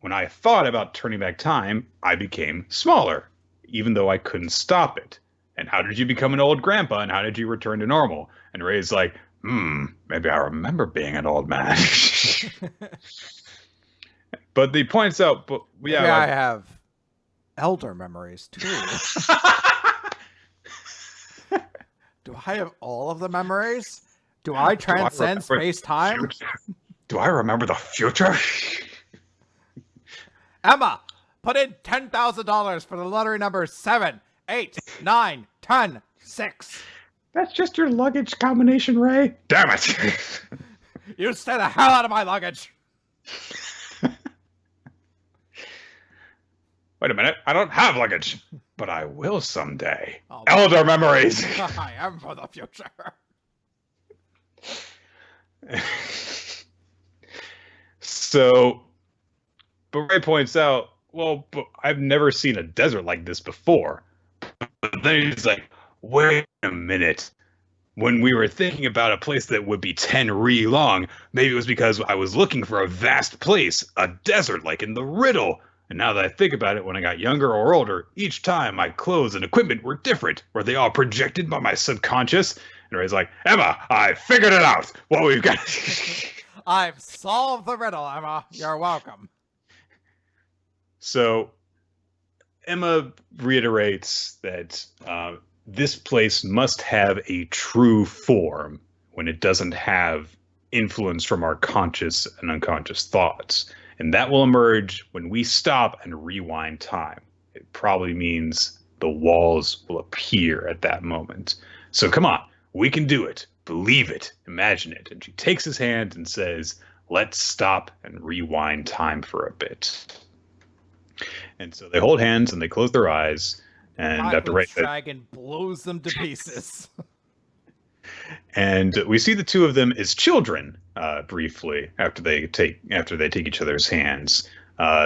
When I thought about turning back time, I became smaller, even though I couldn't stop it. And how did you become an old grandpa, and how did you return to normal? And Ray's like, maybe I remember being an old man. But he points out, I have elder memories too. Do I have all of the memories? Do I Do I transcend remember space-time? the future? Do I remember the future? Emma, put in $10,000 for the lottery number 7, 8, 9, 10, 6. That's just your luggage combination, Ray. Damn it! You stay the hell out of my luggage. Wait a minute, I don't have luggage, but I will someday. Oh, Elder memories! I am for the future. So, but Ray points out, well, but I've never seen a desert like this before. But then he's like, wait a minute. When we were thinking about a place that would be 10 ri long, maybe it was because I was looking for a vast place, a desert like in the riddle. And now that I think about it, when I got younger or older, each time my clothes and equipment were different. Were they all projected by my subconscious? And Ray's like, Emma, I figured it out. What we've got. I've solved the riddle, Emma. You're welcome. So Emma reiterates that this place must have a true form when it doesn't have influence from our conscious and unconscious thoughts. And that will emerge when we stop and rewind time. It probably means the walls will appear at that moment. So come on, we can do it. Believe it. Imagine it. And she takes his hand and says, let's stop and rewind time for a bit. And so they hold hands and they close their eyes. And after dragon blows them to pieces. And we see the two of them as children, briefly, after they take each other's hands,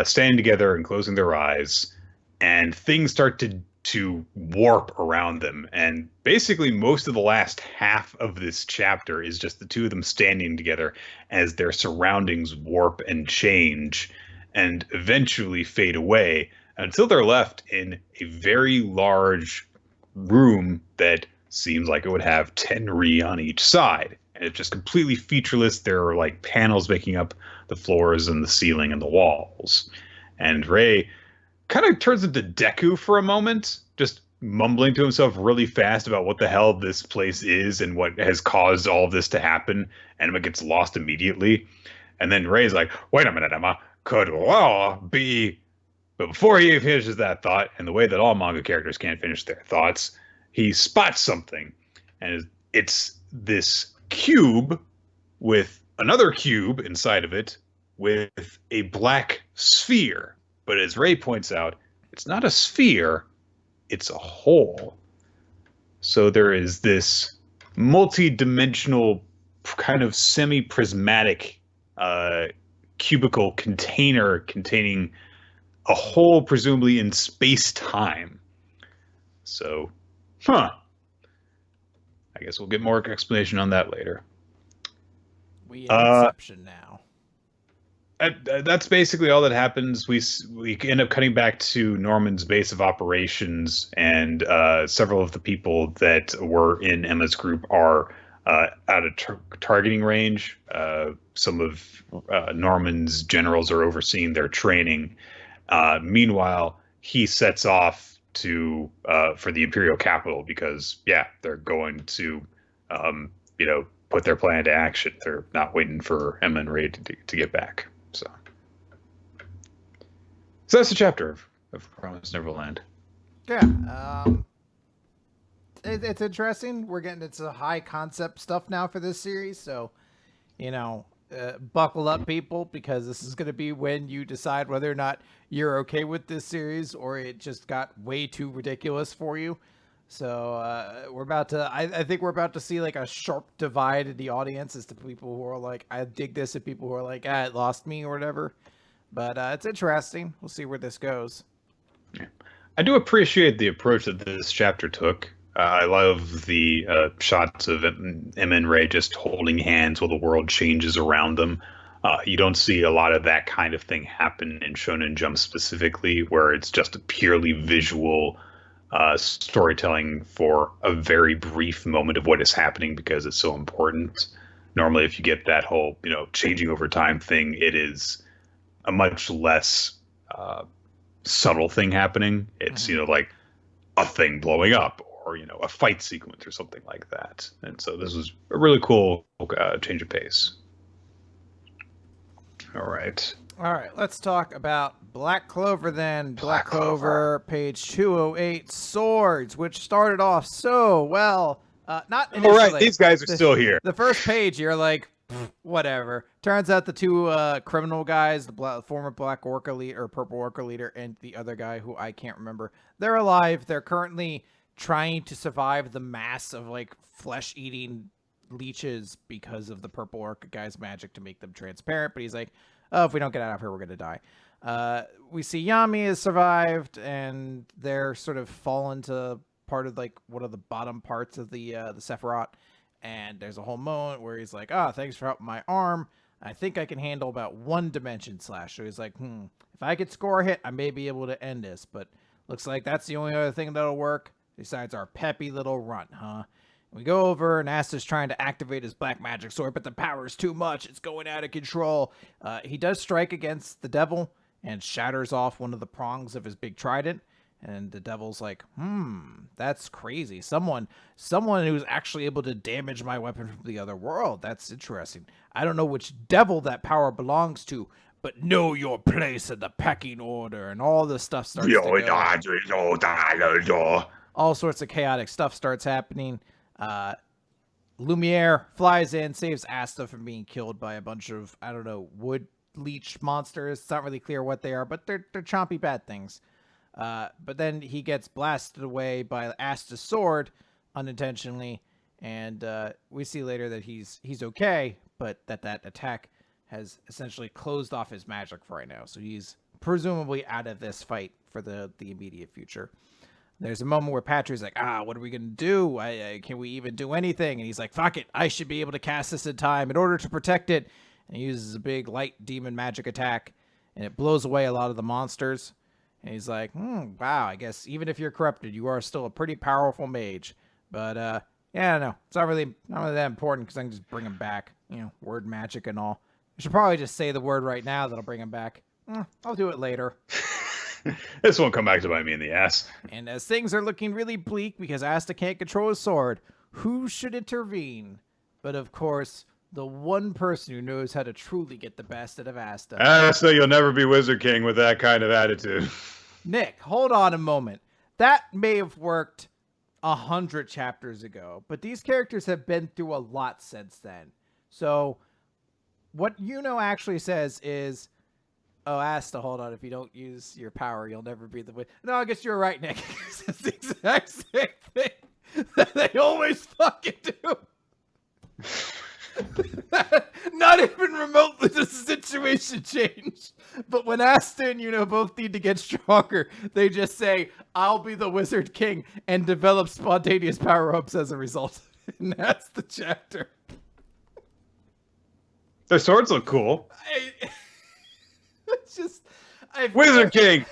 standing together and closing their eyes, and things start to warp around them. And basically most of the last half of this chapter is just the two of them standing together as their surroundings warp and change and eventually fade away until they're left in a very large room that seems like it would have 10 ri on each side. And it's just completely featureless. There are like panels making up the floors and the ceiling and the walls. And Ray kind of turns into Deku for a moment, just mumbling to himself really fast about what the hell this place is and what has caused all of this to happen. And Emma gets lost immediately. And then Ray's like, wait a minute, Emma, could law be... But before he finishes that thought, and the way that all manga characters can't finish their thoughts, he spots something. And it's this cube with another cube inside of it with a black sphere. But as Ray points out, it's not a sphere, it's a hole. So there is this multi-dimensional kind of semi-prismatic cubicle container containing a hole presumably in space-time. So, I guess we'll get more explanation on that later. We have Inception now. That's basically all that happens. We end up cutting back to Norman's base of operations, and several of the people that were in Emma's group are out of targeting range. Some of Norman's generals are overseeing their training. Meanwhile, he sets off to for the Imperial capital because, they're going to, put their plan into action. They're not waiting for Emma and Ray to get back. So that's the chapter of Promised Neverland. Yeah, it's interesting. We're getting into high concept stuff now for this series, so buckle up, people, because this is going to be when you decide whether or not you're okay with this series or it just got way too ridiculous for you. So we're about to, I think we're about to see like a sharp divide in the audience as to people who are like, I dig this, and people who are like, it lost me or whatever. But it's interesting. We'll see where this goes. Yeah. I do appreciate the approach that this chapter took. I love the shots of Emma and Ray just holding hands while the world changes around them. You don't see a lot of that kind of thing happen in Shonen Jump specifically, where it's just a purely visual storytelling for a very brief moment of what is happening because it's so important. Normally, if you get that whole, changing over time thing, it is a much less subtle thing happening. It's, like a thing blowing up or a fight sequence or something like that. And so this was a really cool change of pace. All right. All right, let's talk about Black Clover then. Black Clover, page 208, Swords, which started off so well. Not initially. All right, these guys are still here. The first page, you're like, whatever. Turns out the two criminal guys, the former Black Orca leader, or Purple Orca leader, and the other guy who I can't remember, they're alive. They're currently trying to survive the mass of like flesh-eating leeches because of the Purple Orca guy's magic to make them transparent. But he's like, oh, if we don't get out of here, we're going to die. We see Yami has survived, and they're sort of fallen to part of like one of the bottom parts of the Sephiroth. And there's a whole moment where he's like, oh, thanks for helping my arm. I think I can handle about one dimension slash. So he's like, if I could score a hit, I may be able to end this. But looks like that's the only other thing that'll work besides our peppy little runt, huh? We go over, and Asta's trying to activate his black magic sword, but the power is too much. It's going out of control. He does strike against the devil and shatters off one of the prongs of his big trident. And the devil's like, that's crazy. Someone who's actually able to damage my weapon from the other world. That's interesting. I don't know which devil that power belongs to, but know your place in the pecking order. And all this stuff starts to go. All sorts of chaotic stuff starts happening. Lumiere flies in, saves Asta from being killed by a bunch of, I don't know, wood leech monsters. It's not really clear what they are, but they're chompy bad things. But then he gets blasted away by Asta's sword unintentionally, and we see later that he's okay, but that attack has essentially closed off his magic for right now. So he's presumably out of this fight for the immediate future. There's a moment where Patrick's like, what are we going to do? Can we even do anything? And he's like, fuck it. I should be able to cast this in time in order to protect it. And he uses a big light demon magic attack, and it blows away a lot of the monsters. And he's like, wow, I guess even if you're corrupted, you are still a pretty powerful mage. But, yeah, no, it's not really that important because I can just bring him back. Word magic and all. I should probably just say the word right now that'll bring him back. I'll do it later. This won't come back to bite me in the ass. And as things are looking really bleak because Asta can't control his sword, who should intervene? But, of course, the one person who knows how to truly get the best out of Asta. Asta, you'll never be Wizard King with that kind of attitude. Nick, hold on a moment. That may have worked 100 chapters ago, but these characters have been through a lot since then. So what actually says is, oh, Asta, hold on. If you don't use your power, you'll never be the wizard. No, I guess you're right, Nick. It's the exact same thing that they always fucking do. Not even remotely does the situation change. But when Asta and both need to get stronger, they just say, I'll be the Wizard King, and develop spontaneous power-ups as a result. And that's the chapter. Their swords look cool. It's just... Wizard King!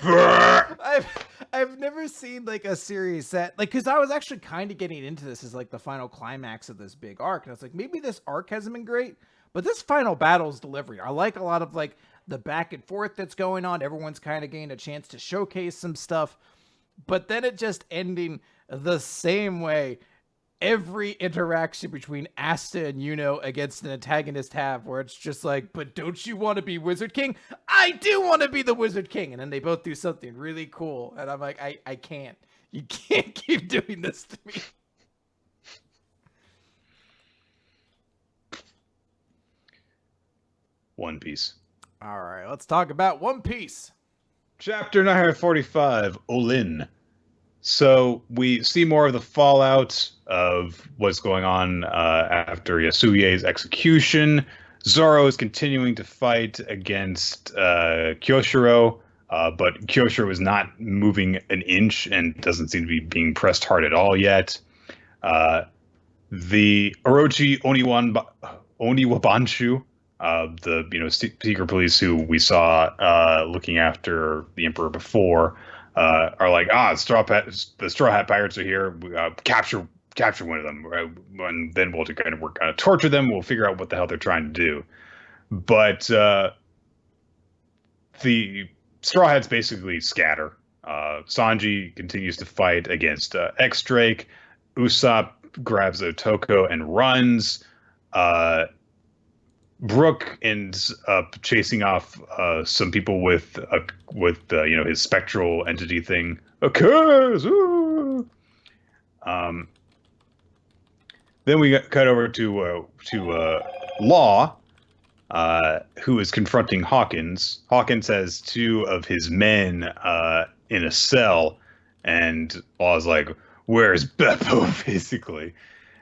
I've never seen like a series that because I was actually kind of getting into this as like the final climax of this big arc, and I was like, maybe this arc hasn't been great, but this final battle's delivery. I like a lot of like the back and forth that's going on. Everyone's kind of getting a chance to showcase some stuff, but then it just ending the same way every interaction between Asta and against an antagonist have, where it's just like, but don't you want to be Wizard King? I do want to be the Wizard King. And then they both do something really cool. And I'm like, I can't. You can't keep doing this to me. One Piece. All right, let's talk about One Piece. Chapter 945, Olin. So we see more of the fallout of what's going on after Yasuye's execution. Zoro is continuing to fight against Kyoshiro, but Kyoshiro is not moving an inch and doesn't seem to be being pressed hard at all yet. The Orochi Oniwabanshu, the secret police who we saw looking after the Emperor before, are like, the Straw Hat Pirates are here. Capture one of them, and then we'll torture them. We'll figure out what the hell they're trying to do. But the Straw Hats basically scatter. Sanji continues to fight against X-Drake. Usopp grabs Otoko and runs. Brook ends up chasing off some people with his spectral entity thing. Occurs. Then we cut over to Law, who is confronting Hawkins. Hawkins has two of his men in a cell, and Law's like, "Where's Beppo?" basically,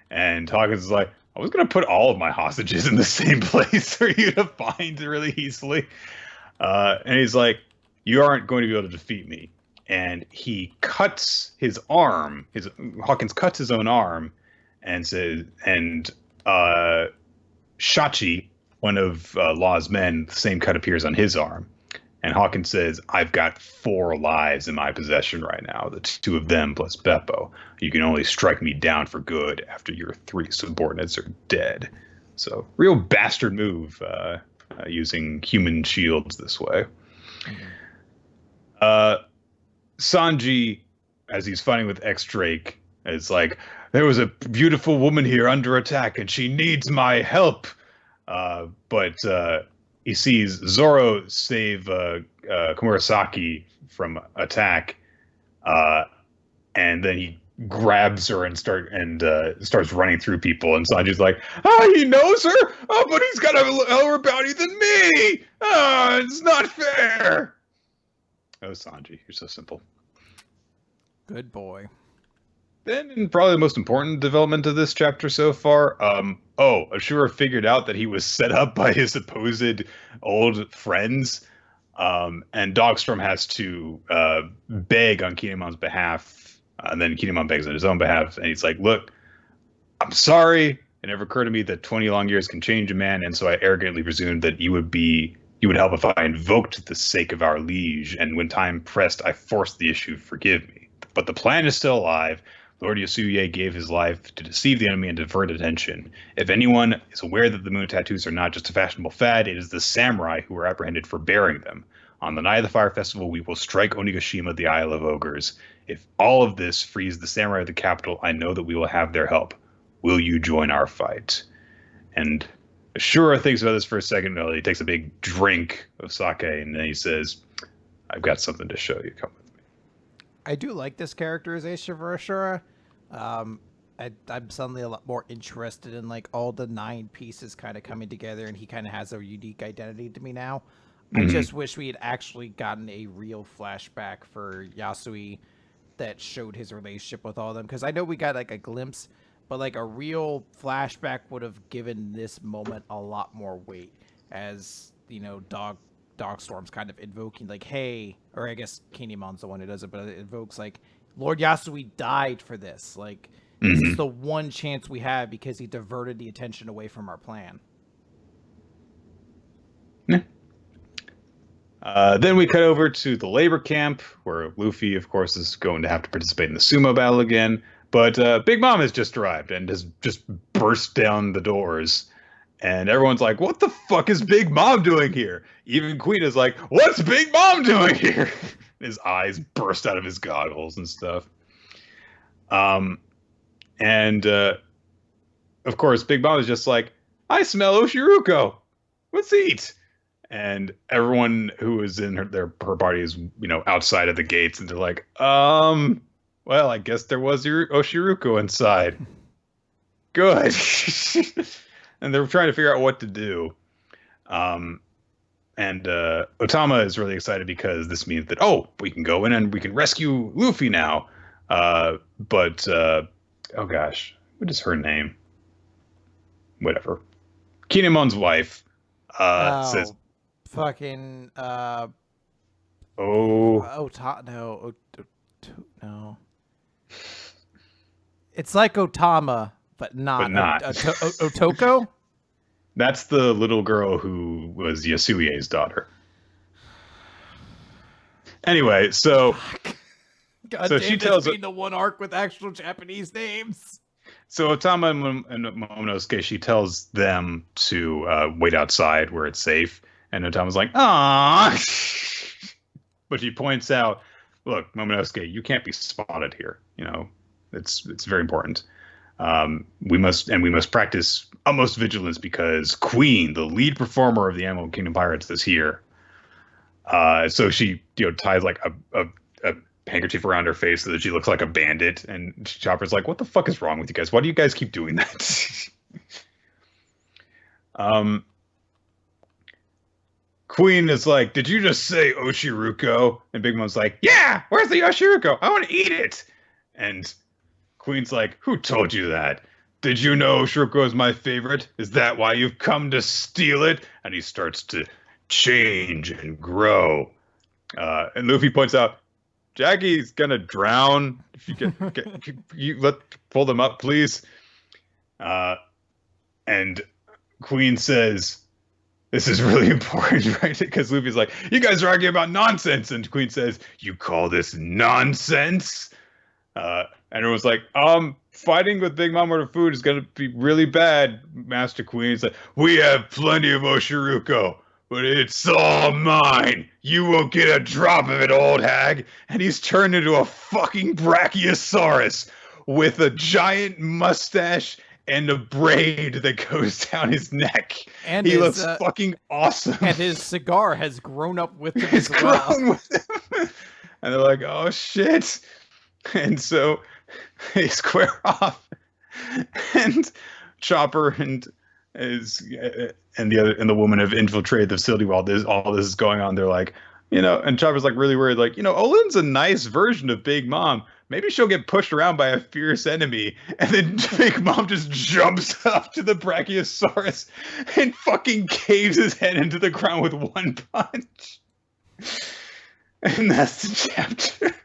and Hawkins is like, "I was gonna put all of my hostages in the same place for you to find really easily," and he's like, "You aren't going to be able to defeat me." And he cuts his arm. Hawkins cuts his own arm, and says, and Shachi, one of Law's men, the same cut appears on his arm. And Hawkins says, "I've got 4 lives in my possession right now. The 2 of them plus Beppo. You can only strike me down for good after your 3 subordinates are dead." So, real bastard move, using human shields this way. Sanji, as he's fighting with X-Drake, is like, "There was a beautiful woman here under attack, and she needs my help." But he sees Zoro save Komurasaki from attack, and then he grabs her and starts running through people. And Sanji's like, he knows her? Oh, but he's got a lower bounty than me! It's not fair! Oh, Sanji, you're so simple. Good boy. Then, and probably the most important development of this chapter so far, Ashura figured out that he was set up by his supposed old friends, and Dogstorm has to beg on Kinemon's behalf, and then Kinemon begs on his own behalf, and he's like, "Look, I'm sorry. It never occurred to me that 20 long years can change a man, and so I arrogantly presumed that you would help if I invoked the sake of our liege, and when time pressed, I forced the issue. Forgive me. But the plan is still alive. Lord Yasuye gave his life to deceive the enemy and divert attention. If anyone is aware that the moon tattoos are not just a fashionable fad, it is the samurai who are apprehended for bearing them. On the night of the fire festival, we will strike Onigashima, the Isle of Ogres. If all of this frees the samurai of the capital, I know that we will have their help. Will you join our fight?" And Ashura thinks about this for a second. He takes a big drink of sake, and then he says, "I've got something to show you. Come with me." I do like this characterization for Ashura. I'm suddenly a lot more interested in like all the 9 pieces kind of coming together, and he kind of has a unique identity to me now. I just wish we had actually gotten a real flashback for Yasui that showed his relationship with all of them, because I know we got like a glimpse, but like a real flashback would have given this moment a lot more weight, as you know, Dogstorm's kind of invoking like, hey, or I guess Kinemon's the one who does it, but it invokes like, Lord Yasui died for this. Like, this is the one chance we have because he diverted the attention away from our plan. Yeah. Then we cut over to the labor camp, where Luffy, of course, is going to have to participate in the sumo battle again. But Big Mom has just arrived and has just burst down the doors. And everyone's like, "What the fuck is Big Mom doing here?" Even Queen is like, "What's Big Mom doing here?" His eyes burst out of his goggles and stuff. Of course, Big Mom is just like, "I smell Oshiruko. Let's eat." And everyone who is in her party is, outside of the gates, and they're like, well, I guess there was Oshiruko inside. Good. And they're trying to figure out what to do. And Otama is really excited because this means that, we can go in and we can rescue Luffy now. But oh gosh, what is her name? Whatever. Kinemon's wife says, fucking no. It's like Otama, but not. Otoko? That's the little girl who was Yasuie's daughter. Anyway, so God so damn, she tells being the one arc with actual Japanese names. So Otama and Momonosuke, she tells them to wait outside where it's safe, and Otama's like, "Ah," but she points out, "Look, Momonosuke, you can't be spotted here. It's very important. We must practice utmost vigilance because Queen, the lead performer of the Animal Kingdom Pirates, is here. So she, ties like a handkerchief around her face so that she looks like a bandit. And Chopper's like, "What the fuck is wrong with you guys? Why do you guys keep doing that?" Queen is like, "Did you just say Oshiruko?" And Big Mom's like, "Yeah, where's the Oshiruko? I want to eat it." And Queen's like, "Who told you that? Did you know Oshiruko is my favorite? Is that why you've come to steal it?" And he starts to change and grow. And Luffy points out, "Jackie's gonna drown. If you pull them up, please." And Queen says, "This is really important," right? Because Luffy's like, "You guys are arguing about nonsense," and Queen says, "You call this nonsense?" And everyone's like, "Fighting with Big Mom over food is gonna be really bad, Master Queen." It's like, "We have plenty of Oshiruko, but it's all mine. You won't get a drop of it, old hag." And he's turned into a fucking Brachiosaurus with a giant mustache and a braid that goes down his neck. And he looks fucking awesome. And his cigar has grown up with him as well. With him. And they're like, "Oh shit." And so they square off. And Chopper and the woman have infiltrated the facility while all this is going on. They're like, and Chopper's like really worried, like, "Olin's a nice version of Big Mom. Maybe she'll get pushed around by a fierce enemy." And then Big Mom just jumps up to the Brachiosaurus and fucking caves his head into the ground with one punch. And that's the chapter.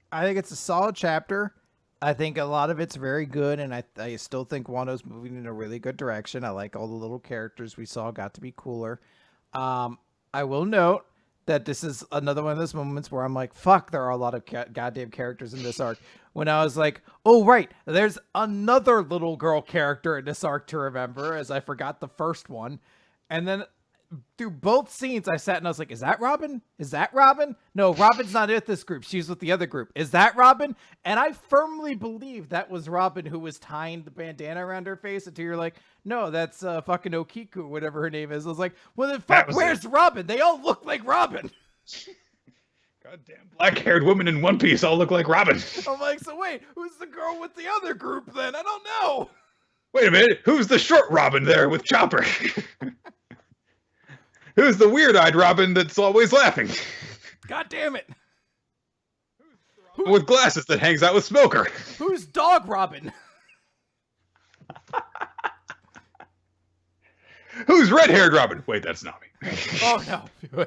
I think it's a solid chapter. I think a lot of it's very good, and I still think Wano's moving in a really good direction. I like all the little characters we saw got to be cooler. I will note that this is another one of those moments where I'm like, fuck, there are a lot of goddamn characters in this arc. When I was like, oh, right, there's another little girl character in this arc to remember, as I forgot the first one. And then through both scenes, I sat and I was like, is that Robin? Is that Robin? No, Robin's not with this group. She's with the other group. Is that Robin? And I firmly believe that was Robin who was tying the bandana around her face until you're like, no, that's fucking Okiku, whatever her name is. I was like, well, then fuck, where's Robin? They all look like Robin. Goddamn black-haired woman in One Piece all look like Robin. I'm like, so wait, who's the girl with the other group then? I don't know. Wait a minute, who's the short Robin there with Chopper? Who's the weird-eyed Robin that's always laughing? God damn it. With glasses that hangs out with Smoker. Who's Dog Robin? Who's red-haired Robin? Wait, that's not me. Oh, no.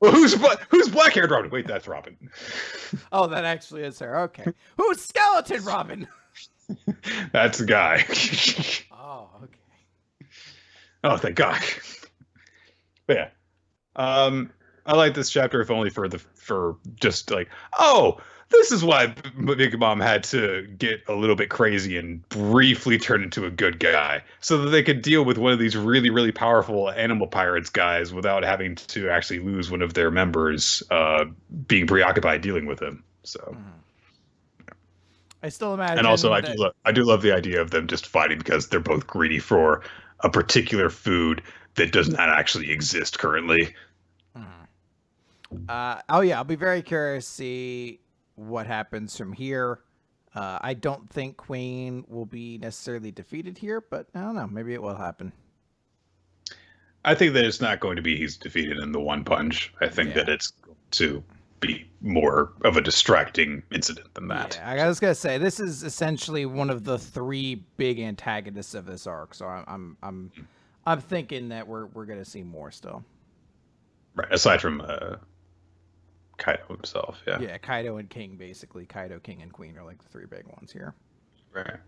Well, who's black-haired Robin? Wait, that's Robin. Oh, that actually is her. Okay. Who's Skeleton Robin? That's the guy. Oh, okay. Oh, thank God. But yeah, I like this chapter, if only for just like, oh, this is why Big Mom had to get a little bit crazy and briefly turn into a good guy, so that they could deal with one of these really, really powerful animal pirates guys without having to actually lose one of their members, being preoccupied dealing with him. So, I still imagine. And also, I do love the idea of them just fighting because they're both greedy for a particular food that does not actually exist currently. Oh yeah, I'll be very curious to see what happens from here. I don't think Queen will be necessarily defeated here, but I don't know. Maybe it will happen. I think that it's not going to be he's defeated in the one punch. I think that it's going to be more of a distracting incident than that. Yeah, I was gonna say this is essentially one of the three big antagonists of this arc, so I'm thinking that we're gonna see more still. Right, aside from Kaido himself, yeah. Yeah, Kaido and King, basically. Kaido, King, and Queen are like the three big ones here. Right.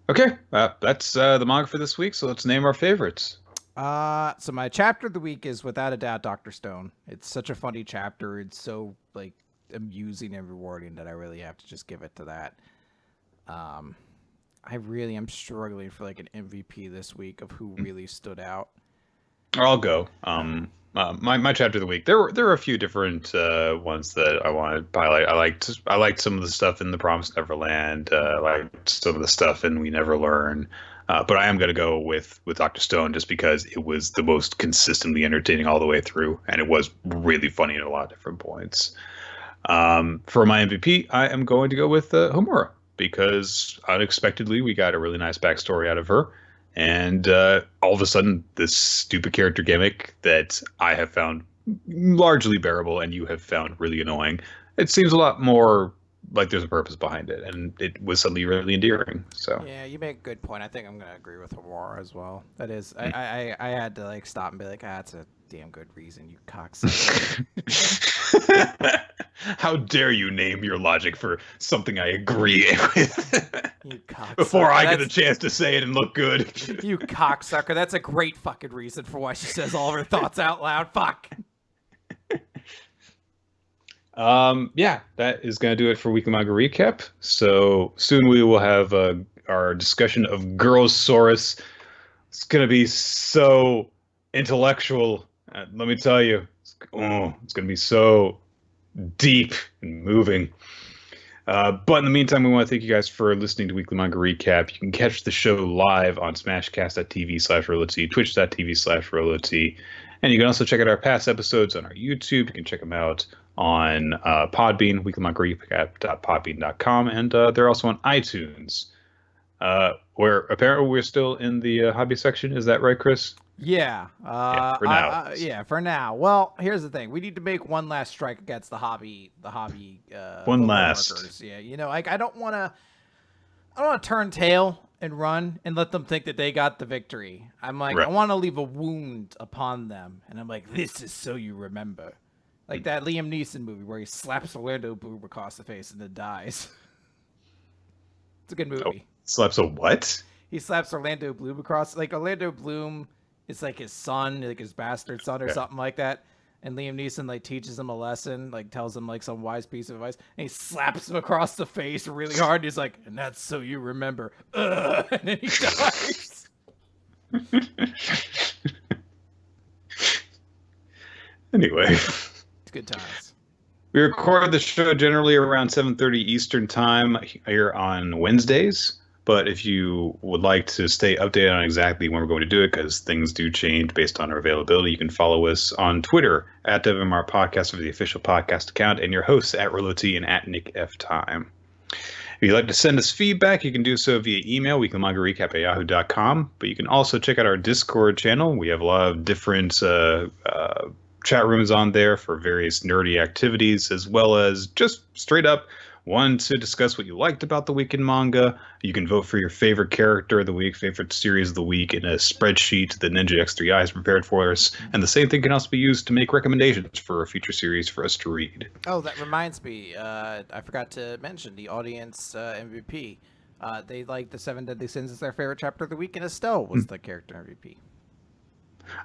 Okay, that's the manga for this week, so let's name our favorites. So my chapter of the week is without a doubt Dr. Stone. It's such a funny chapter. It's so like amusing and rewarding that I really have to just give it to that. I really am struggling for like an MVP this week of who really stood out. I'll go. my chapter of the week. There were a few different ones that I wanted to highlight. I liked some of the stuff in the Promised Neverland. I liked some of the stuff in We Never Learn. But I am going to go with Dr. Stone just because it was the most consistently entertaining all the way through, and it was really funny at a lot of different points. For my MVP, I am going to go with Homura because unexpectedly we got a really nice backstory out of her. And all of a sudden, this stupid character gimmick that I have found largely bearable and you have found really annoying, it seems a lot more like there's a purpose behind it. And it was suddenly really endearing. So Yeah, you make a good point. I think I'm going to agree with Aurora as well. That is, I had to like stop and be like, that's a damn good reason, you cocksucker. How dare you name your logic for something I agree with? You cocksucker. Before I get a chance to say it and look good. You cocksucker. That's a great fucking reason for why she says all of her thoughts out loud. Fuck. Yeah, that is going to do it for Weekly Manga Recap. So soon we will have our discussion of Girlsaurus. It's going to be so intellectual. Let me tell you, it's going to be so deep and moving. But in the meantime, we want to thank you guys for listening to Weekly Manga Recap. You can catch the show live on smashcast.tv/RoloT, twitch.tv/RoloT. And you can also check out our past episodes on our YouTube. You can check them out on Podbean, weeklymangarecap.podbean.com. And they're also on iTunes, where apparently we're still in the hobby section. Is that right, Chris? Yeah. For now. For now. Well, here's the thing: we need to make one last strike against the hobby. One last. Workers. Yeah. You know, like I don't want to turn tail and run and let them think that they got the victory. I'm like, right. I want to leave a wound upon them, and I'm like, this is so you remember, like that Liam Neeson movie where he slaps Orlando Bloom across the face and then dies. It's a good movie. Oh, slaps a what? He slaps Orlando Bloom across, like Orlando Bloom. It's like his son, like his bastard son or something like that. And Liam Neeson like teaches him a lesson, like tells him like some wise piece of advice, and he slaps him across the face really hard. And he's like, and that's so you remember. And then he dies. Anyway. It's good times. We record the show generally around 7:30 Eastern time here on Wednesdays. But if you would like to stay updated on exactly when we're going to do it, because things do change based on our availability, you can follow us on Twitter at WMR Podcast for the official podcast account, and your hosts at RoloT and at Nick F. Time. If you'd like to send us feedback, you can do so via email, weeklymangarecap@yahoo.com. But you can also check out our Discord channel. We have a lot of different chat rooms on there for various nerdy activities, as well as just straight up one to discuss what you liked about the week in manga. You can vote for your favorite character of the week, favorite series of the week in a spreadsheet that Ninja X3i has prepared for us. And the same thing can also be used to make recommendations for a future series for us to read. Oh, that reminds me. I forgot to mention the audience MVP. They liked the 7 Deadly Sins as their favorite chapter of the week, and Estelle was the character MVP.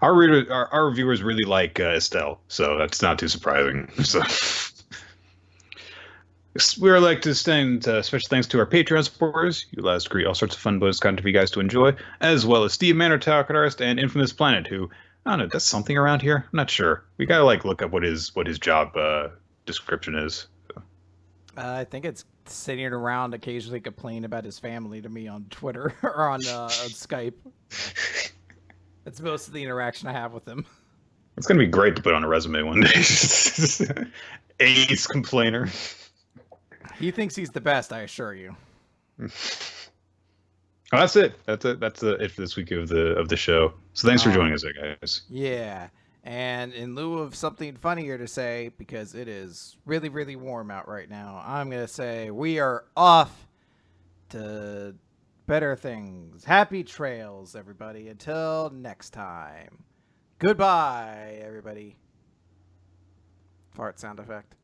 Our viewers really like Estelle, so that's not too surprising. So. We would like to extend special thanks to our Patreon supporters. You allow us to create all sorts of fun bonus content for you guys to enjoy, as well as Steve Manor, Talcott Artist, and Infamous Planet, who, I don't know, does something around here? I'm not sure. We gotta look up what his job description is. So. I think it's sitting around occasionally complaining about his family to me on Twitter or on Skype. That's most of the interaction I have with him. It's gonna be great to put on a resume one day. Ace complainer. He thinks he's the best, I assure you. Well, that's it. That's it for this week of the show. So thanks for joining us, guys. Yeah, and in lieu of something funnier to say, because it is really, really warm out right now, I'm gonna say we are off to better things. Happy trails, everybody. Until next time. Goodbye, everybody. Fart sound effect.